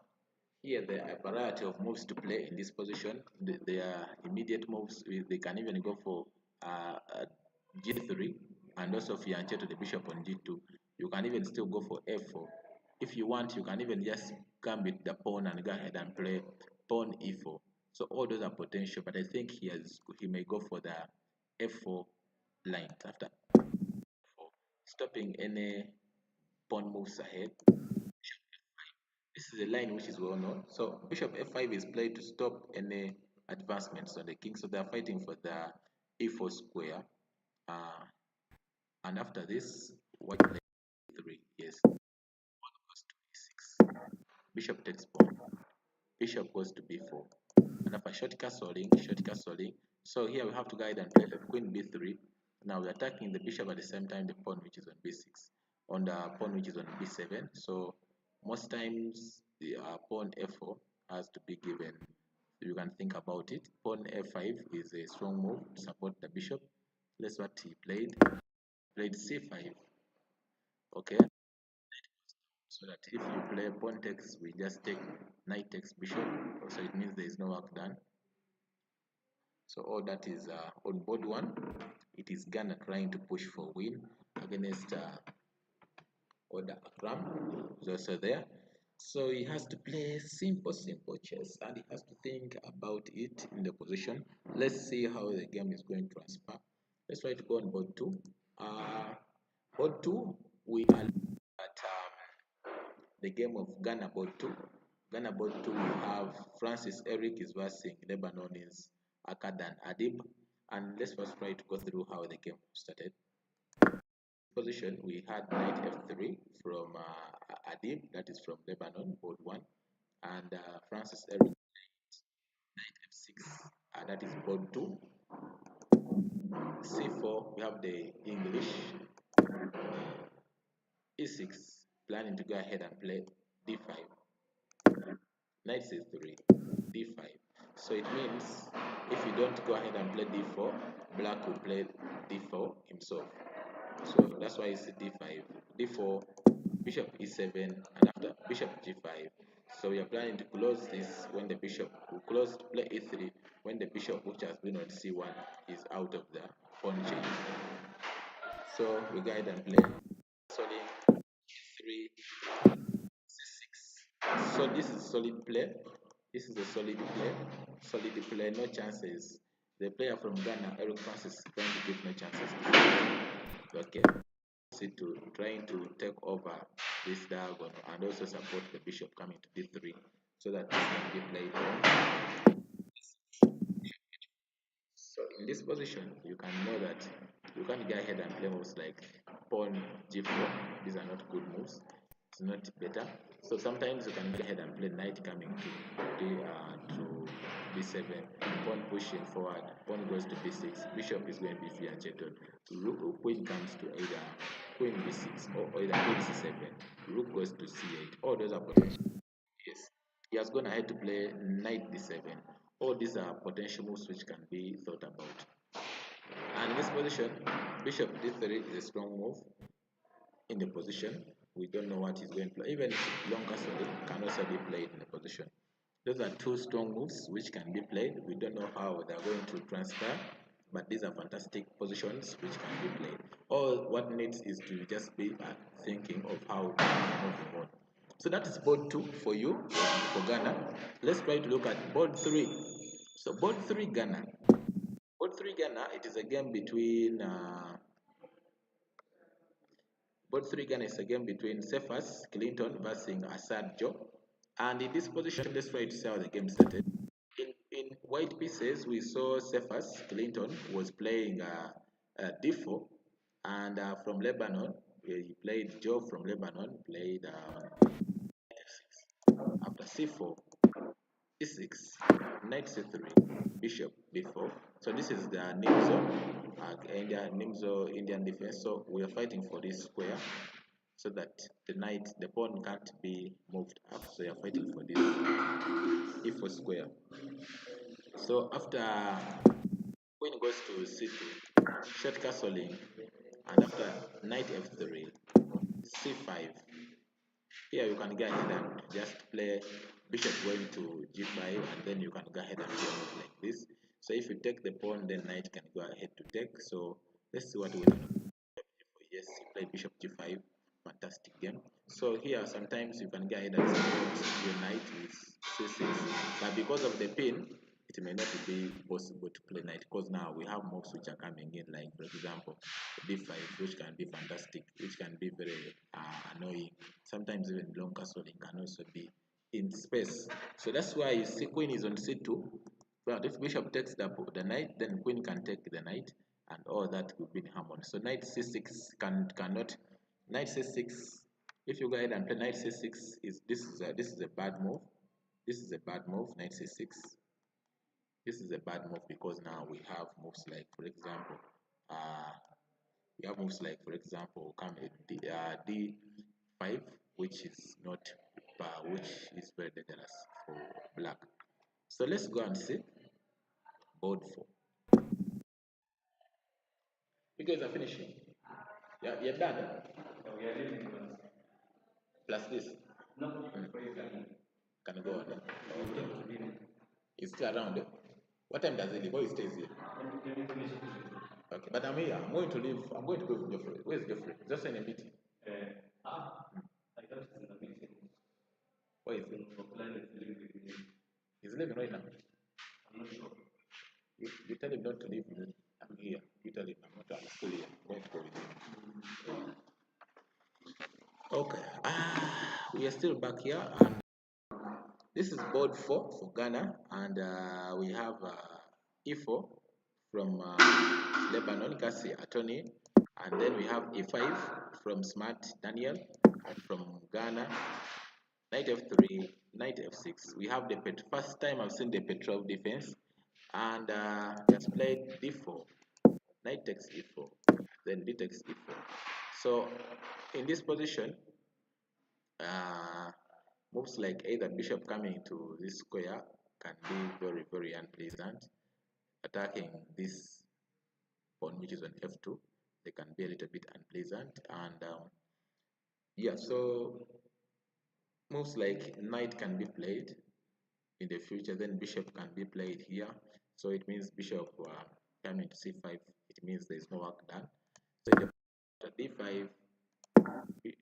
A: here there are a variety of moves to play in this position. They are immediate moves. They can even go for g3, and also fianchet to the bishop on g2. You can even still go for f4. If you want, you can even just come with the pawn and go ahead and play pawn e4. So all those are potential, but I think he may go for the f4 line after f4, stopping any pawn moves ahead. This is a line which is well known. So bishop f5 is played to stop any advancements on the king. So they are fighting for the e4 square. And after this, white plays e3. Yes, pawn goes to e6. Bishop takes pawn. Bishop goes to b4. And after short castling. So here we have to go ahead and play the queen b3. Now we're attacking the bishop at the same time the pawn which is on b6, on the pawn which is on b7. So most times the pawn f4 has to be given. You can think about it. Pawn f5 is a strong move to support the bishop. That's what he played. Played c5. Okay. So that if you play pawn takes, we just take knight takes bishop. So it means there is no work done. So all that is on board one. It is Ghana trying to push for win against Oda Akram, is also there. So he has to play simple chess, and he has to think about it in the position. Let's see how the game is going to transfer. Let's try to go on board two. Board two, we are at the game of Ghana board two. Ghana board two, we have Francis Eric is versing Lebanon's Akadan Adib. And let's first try to go through how the game started. Position, we had knight f3 from Adib, that is from Lebanon, board one, and Francis Eric knight f6, that is board two. c4, we have the English e6, planning to go ahead and play d5, knight c3, d5. So it means if you don't go ahead and play d4, black will play d4 himself. So that's why it's d5, d4, bishop e7, and after bishop g5. So we are planning to close this when the bishop will close to play e3 when the bishop, which has been on c1, is out of the pawn chain. So we go ahead and play solid e3, c6. So this is solid play. This is a solid play, no chances. The player from Ghana, Eric Francis, is going to give no chances. Okay. c2, trying to take over this diagonal and also support the bishop coming to d3 so that this can be played on. So in this position, you can know that you can go ahead and play moves like pawn g4. These are not good moves. It's not better. So sometimes you can go ahead and play knight coming to b7, pawn pushing forward, pawn goes to b6, bishop is going to be fianchetted, queen comes to either queen b6 or either queen c7, rook goes to c8. All those are potential. Yes, he has gone ahead to play knight d7. All these are potential moves which can be thought about. And in this position, bishop d3 is a strong move in the position. We don't know what he's going to play. Even long castle can also be played in the position. Those are two strong moves which can be played. We don't know how they're going to transfer, but these are fantastic positions which can be played. All what needs is to just be thinking of how to move on. So that is board 2 for you, for Ghana. Let's try to look at board 3. So board 3 Ghana. Board 3 Ghana, it is a game between board 3 Ghana is a game between Cephas Clinton versus Assad Joe. And in this position, let's try to see how the game started. In white pieces, we saw Cephas Clinton was playing d4, and from Lebanon, he played Joe from Lebanon, played after c4, e6, knight c3, bishop b4. So this is the Indian defense. So we are fighting for this square so that the pawn can't be moved up. So you are fighting for this e4 square. So after queen goes to c2, short castling, and after knight f3, c5. Here you can go ahead and just play bishop going to g5, and then you can go ahead and play a move like this. So if you take the pawn, then knight can go ahead to take. So let's see what we can do. Yes, you play bishop g5. Fantastic game. So here sometimes you can go ahead and support your knight with c6, but because of the pin, it may not be possible to play knight, because now we have moves which are coming in, like for example d5, which can be fantastic, which can be very annoying. Sometimes even long castling can also be in space. So that's why you see queen is on c2. But if bishop takes the knight, then queen can take the knight, and all that will be in harmony. So knight c6 cannot. Knight c6. If you go ahead and play knight c6, this is a bad move. This is a bad move. Knight c6. This is a bad move because now we have moves like, for example, d5, which is not which is very dangerous for black. So let's go and see board 4. You guys are finishing. Yeah, you're done. Yeah, we are leaving plus this. No, can go on. Okay. It's still around. What time does it leave? Or it stays here? Okay, but I'm here. I'm going to leave. I'm going to go with Geoffrey. Where's Geoffrey? Just in a meeting. I thought he's in a meeting. Where is he? He's leaving right now. I'm not sure. You tell him not to leave me. I'm here. You tell him I'm still here. I'm going to go with him. Okay. We are still back here, and this is board 4 for Ghana, and we have e4 from Lebanon, Kasi Attorney, and then we have e5 from Smart Daniel, and from Ghana, knight f3, knight f6. We have the first time I've seen the Petrov defense, and just played d4, knight takes e4, then d takes e4. So in this position, moves like either bishop coming to this square can be very, very unpleasant. Attacking this pawn which is on f2, they can be a little bit unpleasant. And yeah, so moves like knight can be played in the future, then bishop can be played here. So it means bishop coming to c5, it means there is no work done. So after d5,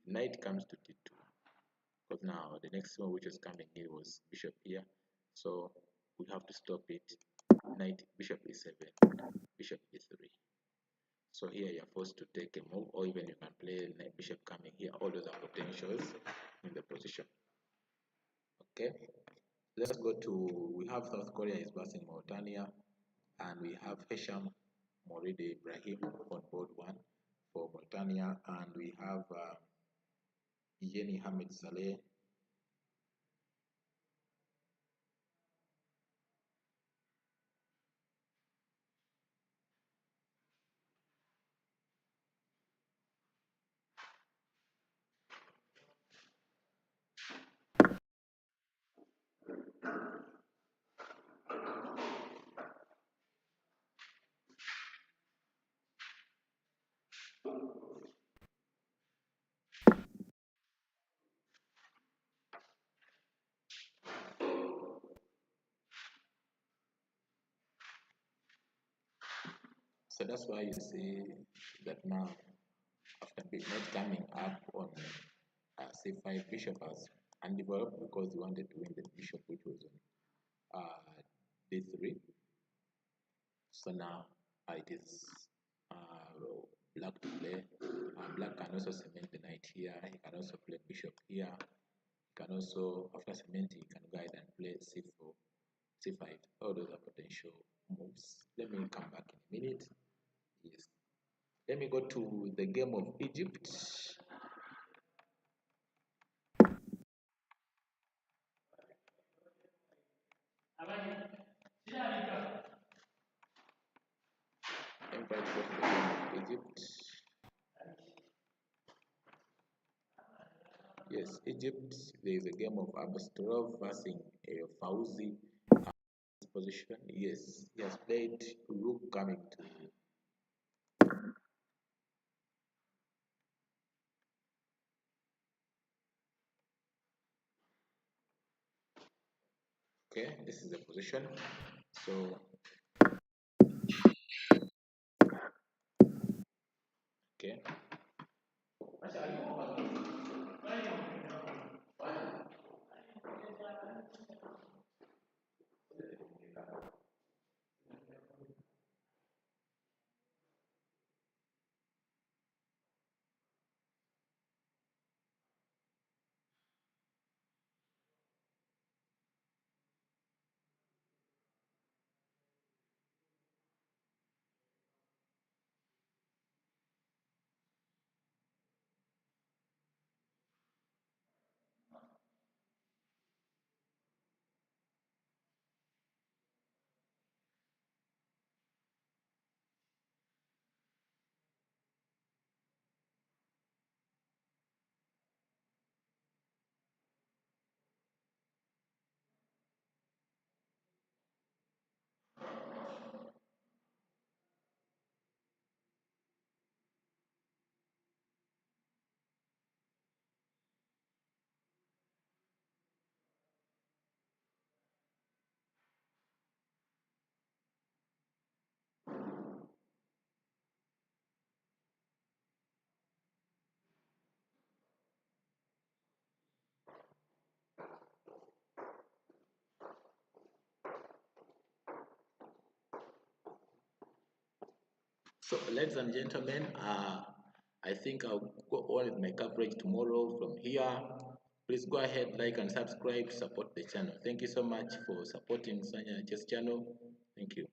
A: knight comes to d2. Because now the next one which was coming in was bishop here, so we have to stop it. Knight, bishop e7, bishop e3. So here you're forced to take a move, or even you can play knight bishop coming here. All those are potentials in the position. Okay, let's go to, we have South Korea is versing Mauritania, and we have Hesham Moride Ibrahim on board 1 for Mauritania, and we have Yeni Hamid Saleh. So that's why you see that now, after big knight coming up on c5, bishop has undeveloped because he wanted to win the bishop, which was on d3. So now it is black to play. Black can also cement the knight here. He can also play bishop here. He can also, after cementing, he can go ahead and play c4, c5. All those are potential moves. Let me come back in a minute. Yes. Let me go to the game of Egypt. Let me go to the game of Egypt. Yes, Egypt, there is a game of Abastorov versus Fauzi. Position, yes, he has played rook coming to. Okay, this is the position. So, okay. So, ladies and gentlemen, I think I'll go on with my coverage tomorrow from here. Please go ahead, like and subscribe, support the channel. Thank you so much for supporting Sanya Chess channel. Thank you.